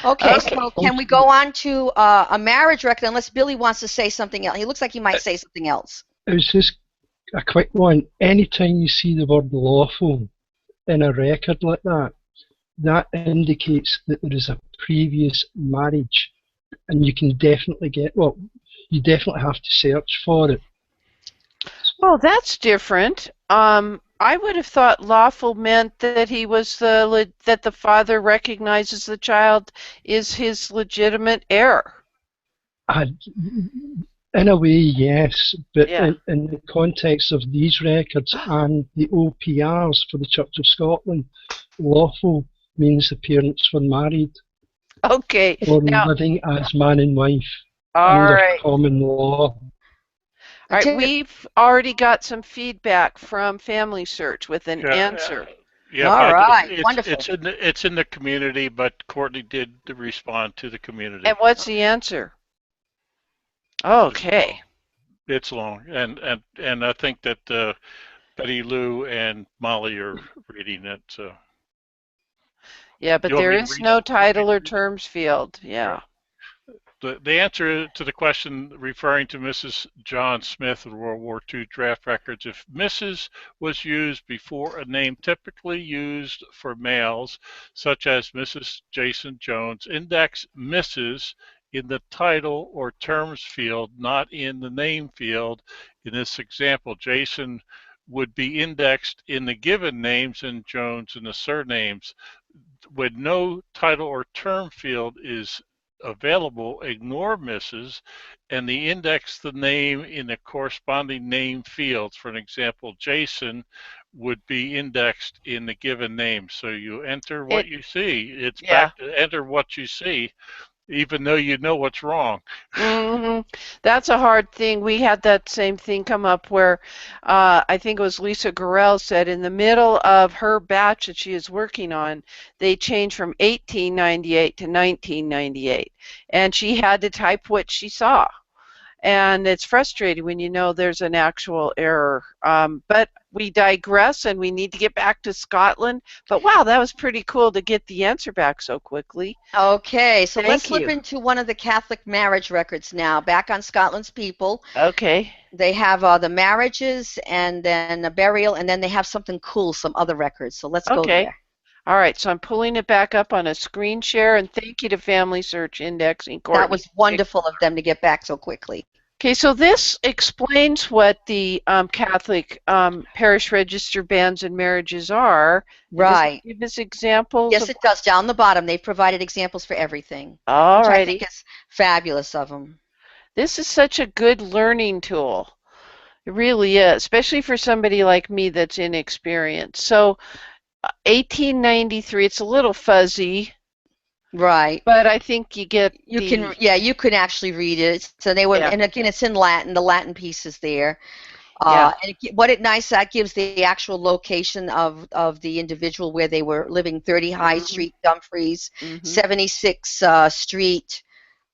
Okay, so can we go on to a marriage record unless Billy wants to say something else? He looks like he might say something else. It was just a quick one. Anytime you see the word lawful in a record like that, that indicates that there is a previous marriage, and you can definitely you definitely have to search for it. Well, that's different. I would have thought lawful meant that he was that the father recognizes the child is his legitimate heir. In a way, yes, but in the context of these records and the OPRs for the Church of Scotland, lawful means the parents were married. Okay. Or living as man and wife under common law. All right, we've already got some feedback from Family Search with an answer. All right, wonderful. It's in the community, but Courtney did respond to the community. And what's the answer? Okay. It's long, and I think that Betty Lou and Molly are reading it. So. Yeah, but there is no title or terms field. Yeah. The answer to the question referring to Mrs. John Smith of World War II draft records, if Mrs. was used before a name typically used for males, such as Mrs. Jason Jones, index Mrs. in the title or terms field, not in the name field. In this example, Jason would be indexed in the given names and Jones in the surnames. When no title or term field is available, ignore Mrs. and index the name in the corresponding name fields. For an example, Jason would be indexed in the given name. So you enter what you see. It's back to enter what you see, even though you know what's wrong. That's a hard thing. We had that same thing come up where I think it was Lisa Gorell said in the middle of her batch that she is working on, they changed from 1898 to 1998. And she had to type what she saw. And it's frustrating when you know there's an actual error. But we digress and we need to get back to Scotland. But wow, that was pretty cool to get the answer back so quickly. Okay, so let's flip into one of the Catholic marriage records now. Back on Scotland's People. Okay. They have the marriages and then a burial, and then they have something cool, some other records. So let's go there. All right, so I'm pulling it back up on a screen share, and thank you to Family Search Indexing. Courtney. That was wonderful of them to get back so quickly. Okay, so this explains what the Catholic parish register banns and marriages are. Right. Does it give us examples? Yes, it does. Down the bottom, they've provided examples for everything. All right. I think it's fabulous of them. This is such a good learning tool. It really is, especially for somebody like me that's inexperienced. So 1893, it's a little fuzzy. Right. But I think you get you can actually read it. So they were, and again, it's in Latin. The Latin piece is there. And that gives the actual location of the individual where they were living: 30 High Street, Dumfries, 76 Street.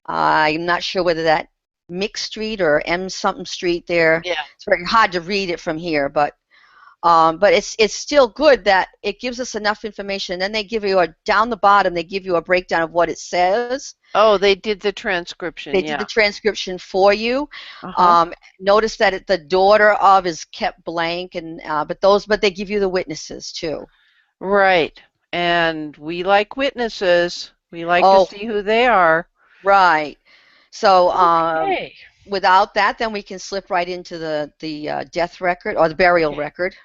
I'm not sure whether that Mix Street or M something Street there. Yeah. It's very hard to read it from here, but it's still good that it gives us enough information. And then they give you down the bottom, they give you a breakdown of what it says. Oh, they did the transcription. They did the transcription for you. Notice that the daughter of is kept blank, and but they give you the witnesses too. Right. And we like witnesses. We like to Oh, see who they are. right. So Okay. without that, then we can slip right into the death record or the burial Okay. record.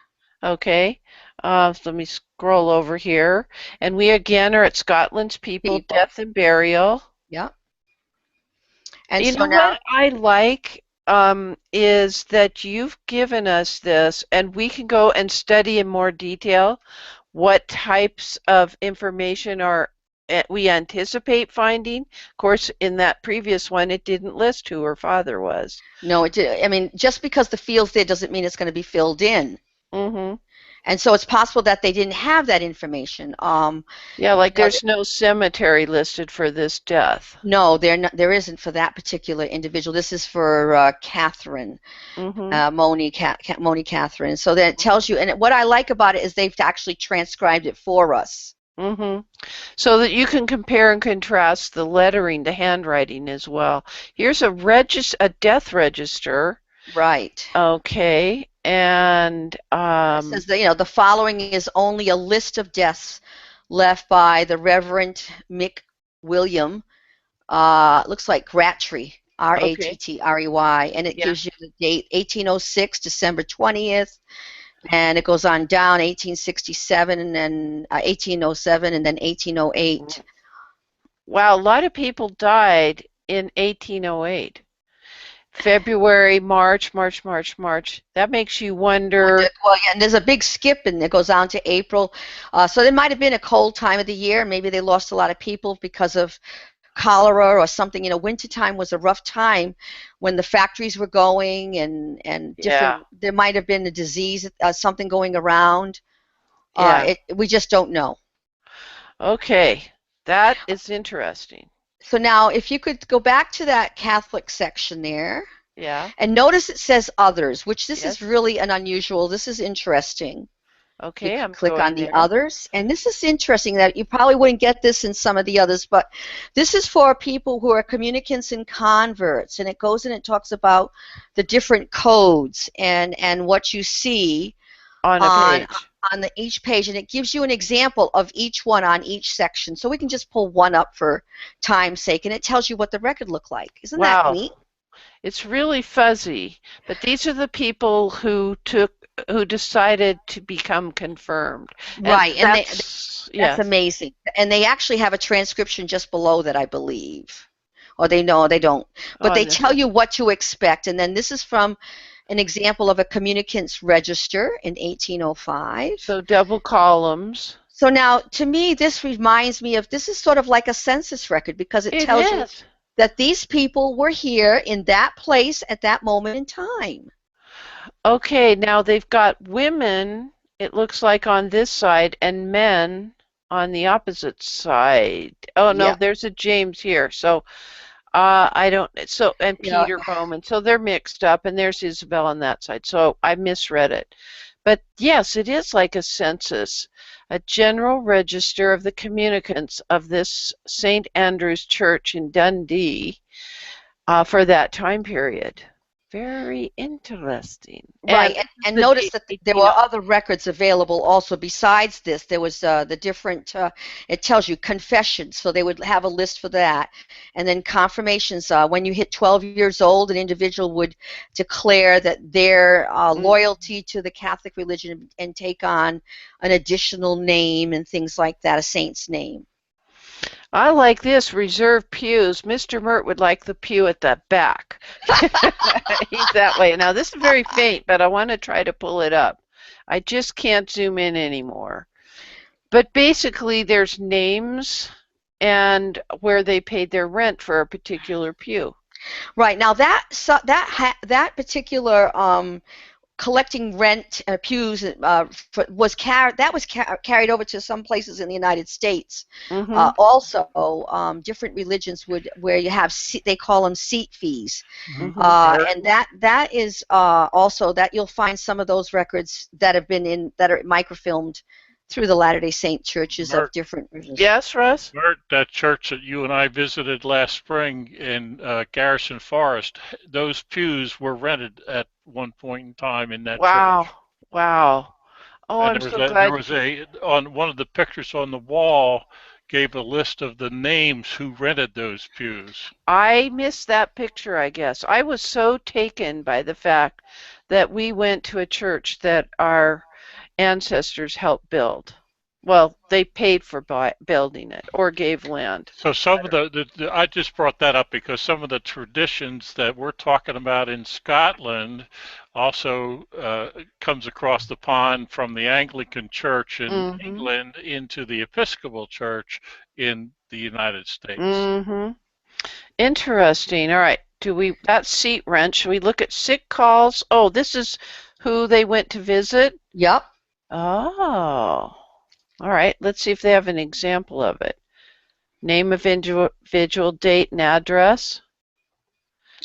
Okay. So let me scroll over here. And we again are at Scotland's People, People. Death and Burial. Yeah. And You so know what now, I like is that you've given us this, and we can go and study in more detail what types of information are we anticipate finding. Of course, in that previous one, it didn't list who her father was. no, I mean, just because the field's there doesn't mean it's going to be filled in. Mm-hmm. And so it's possible that they didn't have that information. Yeah, like You know, there's no cemetery listed for this death. no, there isn't for that particular individual. This is for Catherine, Mm-hmm. Moni Catherine. So then it tells you, and what I like about it is they've actually transcribed it for us. Mm-hmm. So that you can compare and contrast the lettering, the handwriting as well. Here's a death register. Right. Okay, and It says that, the following is only a list of deaths left by the Reverend Mick William. Looks like Rattray, okay, Rattrey, and it yeah. gives you the date 1806, December 20th, and it goes on down 1867, and then 1807, and then 1808. Wow, a lot of people died in 1808. February, March. That makes you wonder. Well, yeah, and there's a big skip, and it goes on to April. So there might have been a cold time of the year. Maybe they lost a lot of people because of cholera or something. Wintertime was a rough time when the factories were going and Yeah, different. There might have been a disease, something going around. yeah. We just don't know. Okay, that is interesting. So now, if you could go back to that Catholic section there, Yeah, and notice it says others, which this is yes. really an unusual. This is interesting. You Okay, can I'm click on going the there. others, and this is interesting that you probably wouldn't get this in some of the others, but this is for people who are communicants and converts, and it goes and it talks about the different codes and what you see On a on page. each page, and it gives you an example of each one on each section. So we can just pull one up for time's sake, and it tells you what the record looked like. Isn't that Wow, neat? it's really fuzzy, but these are the people who decided to become confirmed. And Right, and that's that's yes. amazing. And they actually have a transcription just below that, I believe. Or they know they don't. But Oh, they no. tell you what to expect. And then this is from an example of a communicant's register in 1805. So double columns. So now, to me, this reminds me of, this is sort of like a census record because it It tells you is. that these people were here in that place at that moment in time. Okay, now they've got women, it looks like on this side, and men on the opposite side. Oh no, Yeah. there's a James here. So I don't, so, and Yeah. Peter Bowman. So they're mixed up, and there's Isabel on that side. So I misread it. But yes, it is like a census, a general register of the communicants of this St. Andrew's Church in Dundee for that time period. Very interesting. And Right, this is and the notice date, that there 18. were other records available also besides this. There was the different, it tells you confessions, so they would have a list for that. And then confirmations, when you hit 12 years old, an individual would declare that their loyalty to the Catholic religion and take on an additional name and things like that, a saint's name. I like this, reserved pews. Mr. Mert would like the pew at the back. He's that way. Now, this is very faint, but I want to try to pull it up. I just can't zoom in anymore. But basically, there's names and where they paid their rent for a particular pew. Right, now that particular collecting rent pews carried over to some places in the United States. Mm-hmm. Also, different religions where you have they call them seat fees, Mm-hmm. and that is also that you'll find some of those records that are microfilmed through the Latter-day Saint churches of Mark, different religions. Yes, Russ? Bert, that church that you and I visited last spring in Garrison Forest, those pews were rented at one point in time in that church. Wow. Wow. Oh, And I'm so there glad. was a on one of the pictures on the wall gave a list of the names who rented those pews. I missed that picture, I guess. I was so taken by the fact that we went to a church that our ancestors helped build. Well, they paid for building it or gave land. So some of I just brought that up because some of the traditions that we're talking about in Scotland also comes across the pond from the Anglican Church in Mm-hmm. England into the Episcopal Church in the United States. Mm-hmm. Interesting. All right. That's seat rent. Should we look at sick calls? Oh, this is who they went to visit? Yep. Oh. All right. Let's see if they have an example of it. Name of individual, date, and address.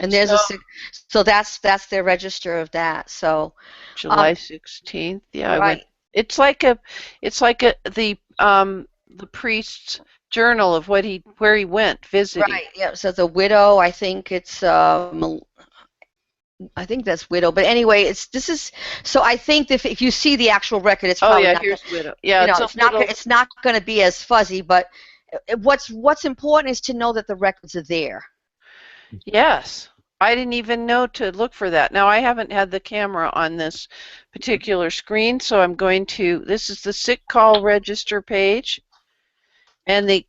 And there's So, so that's their register of that. So July 16th. Yeah, I went. right. It's like the priest's journal of where he went visiting. Right. Yeah. So the widow, I think it's I think that's widow. But anyway, so I think if you see the actual record, it's Oh probably yeah, not here's widow. Yeah, it's a little. it's not going to be as fuzzy. But what's important is to know that the records are there. Yes. I didn't even know to look for that. Now, I haven't had the camera on this particular screen, so I'm going to, this is the sick call register page, and the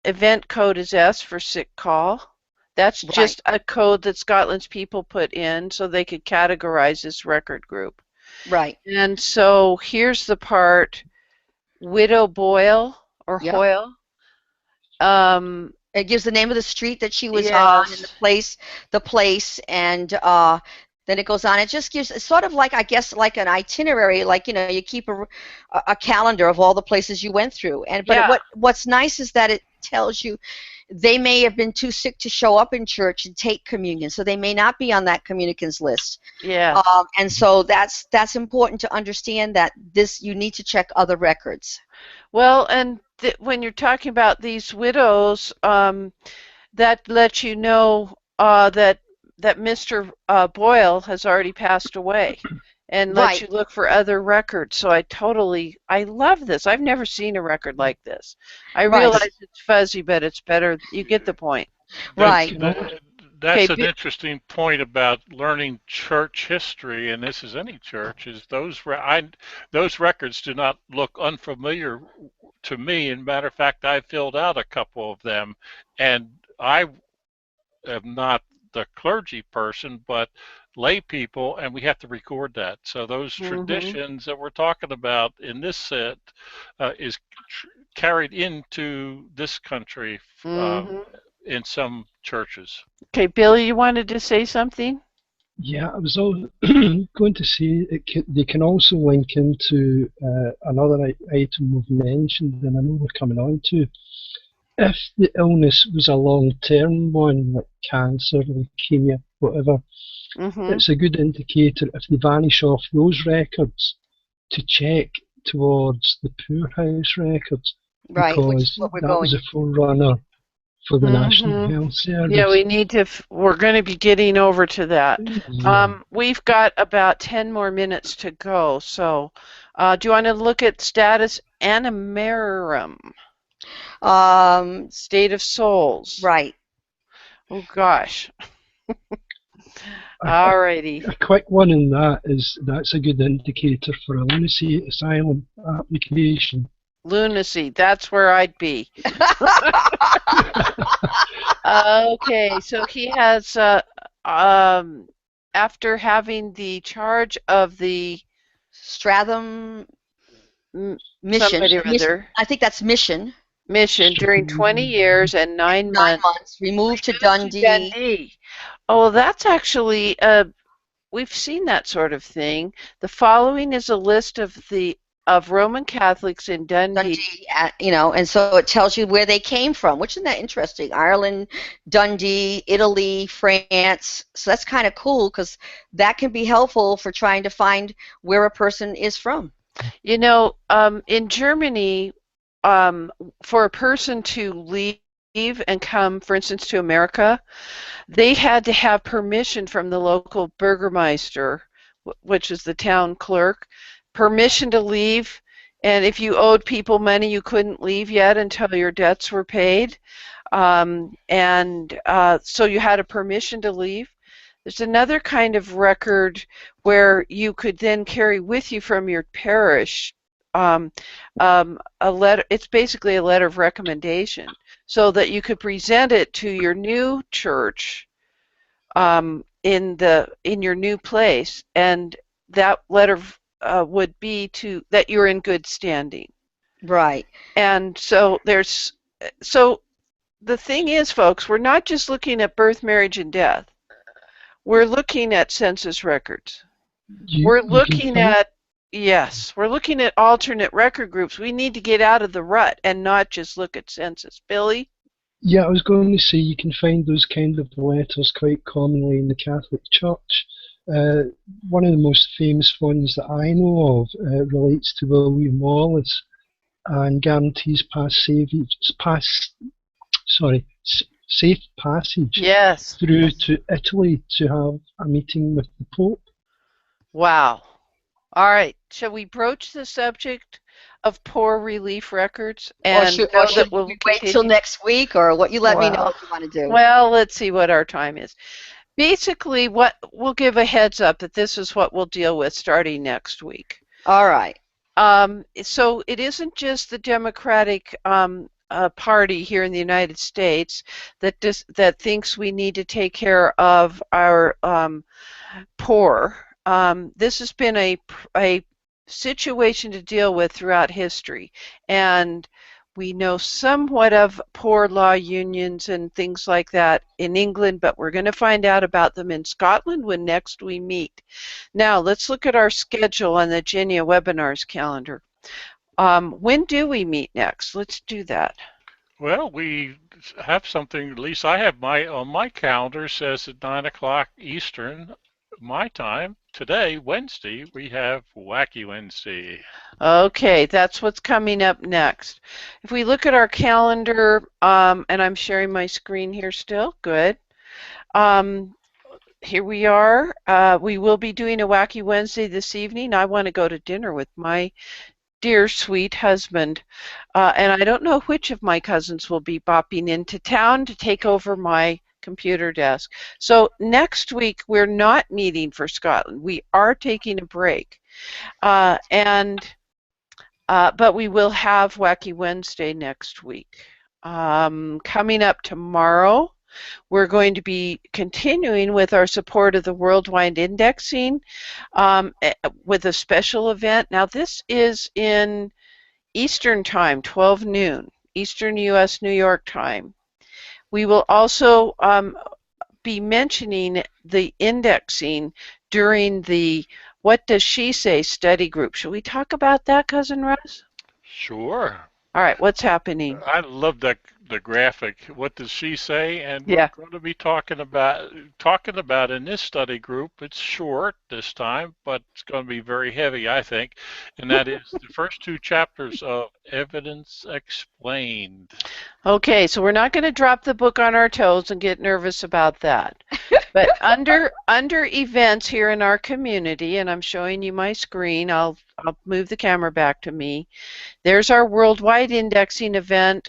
event code is S for sick call. That's Right. just a code that Scotland's people put in so they could categorize this record group. Right. And so here's the part, Widow Boyle or Yep. Hoyle. It gives the name of the street that she was on and the place, and then it goes on. It just gives, it's sort of like, I guess, like an itinerary, like, you keep a calendar of all the places you went through. But what's nice is that it tells you they may have been too sick to show up in church and take communion, so they may not be on that communicants list. Yeah. And so that's important to understand, that you need to check other records. Well, and when you're talking about these widows, that lets you know that Mr. Boyle has already passed away, and lets you look for other records. So I love this. I've never seen a record like this. I realize it's fuzzy, but it's better. You get the point. Right. That's an interesting point about learning church history, and this is any church, is those records do not look unfamiliar to me. And matter of fact, I filled out a couple of them, and I am not the clergy person, but lay people, and we have to record that. So those traditions that we're talking about in this set is carried into this country in some churches. Okay, Bill, you wanted to say something? Yeah, I was going to say they can also link into another item we've mentioned, and I know we're coming on to. If the illness was a long-term one, like cancer, leukemia, whatever, it's a good indicator if they vanish off those records to check towards the poorhouse records, because that was a forerunner for the National Health Service. Yeah, we need to. We're going to be getting over to that. We've got about 10 more minutes to go. So, do you want to look at status animarum? State of souls. Right. Oh gosh. Alrighty. A quick one in that's a good indicator for a lunacy asylum application. Lunacy, that's where I'd be. Okay, so he has, after having the charge of the Stratham mission, I think that's mission during 20 years and 9 months, removed to Dundee. Oh, that's actually, we've seen that sort of thing. The following is a list of Roman Catholics in Dundee. And so it tells you where they came from, which isn't that interesting? Ireland, Dundee, Italy, France. So that's kind of cool, because that can be helpful for trying to find where a person is from. In Germany, for a person to leave and come, for instance, to America, they had to have permission from the local Burgermeister, which is the town clerk, permission to leave, and if you owed people money, you couldn't leave yet until your debts were paid. So you had a permission to leave. There's another kind of record where you could then carry with you from your parish a letter. It's basically a letter of recommendation, so that you could present it to your new church in your new place, and that letter would be that you're in good standing. Right. And so the thing is, folks, we're not just looking at birth, marriage, and death. We're looking at census records. We're looking at alternate record groups. We need to get out of the rut and not just look at census. Billy? Yeah, I was going to say you can find those kind of letters quite commonly in the Catholic Church. One of the most famous ones that I know of relates to William Wallace and guarantees safe passage through to Italy to have a meeting with the Pope. Wow. All right. Shall we broach the subject of poor relief records? Or should we wait till next week, or what? You let me know what you want to do. Well, let's see what our time is. Basically, we'll give a heads up that this is what we'll deal with starting next week. All right. So it isn't just the Democratic Party here in the United States that thinks we need to take care of our poor. This has been a situation to deal with throughout history, and we know somewhat of poor law unions and things like that in England, but we're going to find out about them in Scotland when next we meet. Now, let's look at our schedule on the Genia webinars calendar. When do we meet next? Let's do that. Well, we have something, at least I have on my calendar, says at 9 o'clock Eastern, my time. Today, Wednesday, we have Wacky Wednesday. Okay, that's what's coming up next. If we look at our calendar, and I'm sharing my screen here still, good. Here we are. We will be doing a Wacky Wednesday this evening. I want to go to dinner with my dear sweet husband, and I don't know which of my cousins will be bopping into town to take over my computer desk. So next week we're not meeting for Scotland. We are taking a break, but we will have Wacky Wednesday next week. Coming up tomorrow, we're going to be continuing with our support of the worldwide indexing with a special event. Now this is in Eastern time, 12 noon, Eastern U.S. New York time. We will also be mentioning the indexing during the What Does She Say study group. Should we talk about that, Cousin Russ? Sure. All right, what's happening? I love the graphic. What does she say? And we're going to be talking about in this study group. It's short this time, but it's going to be very heavy, I think. And that is the first two chapters of Evidence Explained. Okay, so we're not going to drop the book on our toes and get nervous about that. But under events here in our community, and I'm showing you my screen, I'll move the camera back to me. There's our worldwide indexing event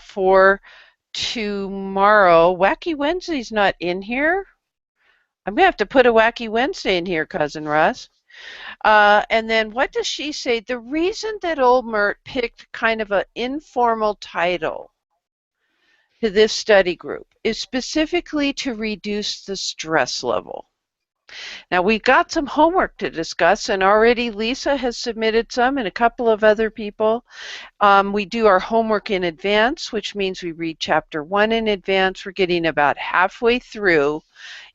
for tomorrow. Wacky Wednesday's not in here. I'm going to have to put a Wacky Wednesday in here, Cousin Russ. And then what does she say? The reason that old Mert picked kind of an informal title to this study group is specifically to reduce the stress level. Now we've got some homework to discuss, and already Lisa has submitted some and a couple of other people. We do our homework in advance, which means we read chapter 1 in advance. We're getting about halfway through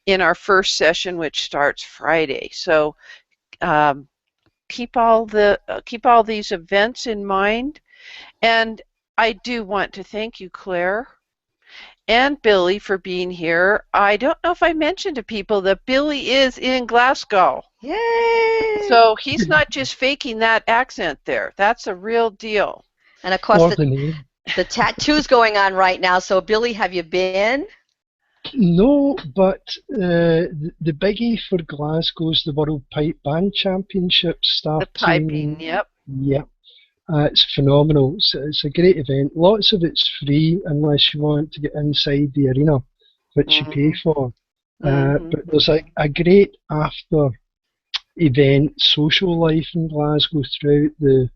in our first session, which starts Friday. So keep all these events in mind. And I do want to thank you, Claire and Billy, for being here. I don't know if I mentioned to people that Billy is in Glasgow. Yay! So he's not just faking that accent there. That's a real deal. And of course, the tattoo's going on right now. So Billy, have you been? No, but the biggie for Glasgow is the World Pipe Band Championships The piping, starting. yep. Yep. It's phenomenal. It's a great event. Lots of it's free unless you want to get inside the arena, which you pay for. But there's a great after event social life in Glasgow throughout the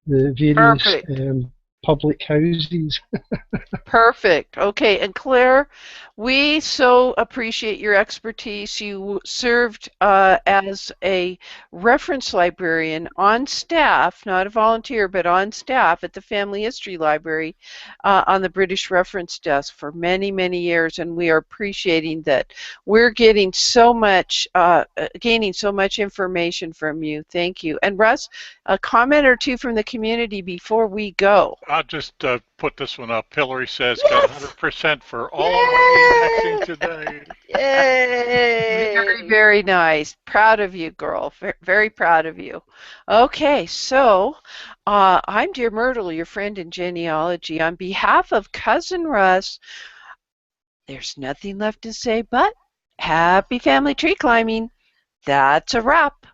various public houses. Perfect. Okay, and Claire, we so appreciate your expertise. You served as a reference librarian on staff, not a volunteer, but on staff at the Family History Library on the British Reference Desk for many, many years, and we are appreciating that we're getting so much, gaining so much information from you. Thank you. And Russ, a comment or two from the community before we go. I'll just put this one up. Hillary says, got 100% for all my indexing today. Yay! Very, very nice. Proud of you, girl. Very proud of you. Okay, so I'm Dear Myrtle, your friend in genealogy. On behalf of Cousin Russ, there's nothing left to say but happy family tree climbing. That's a wrap.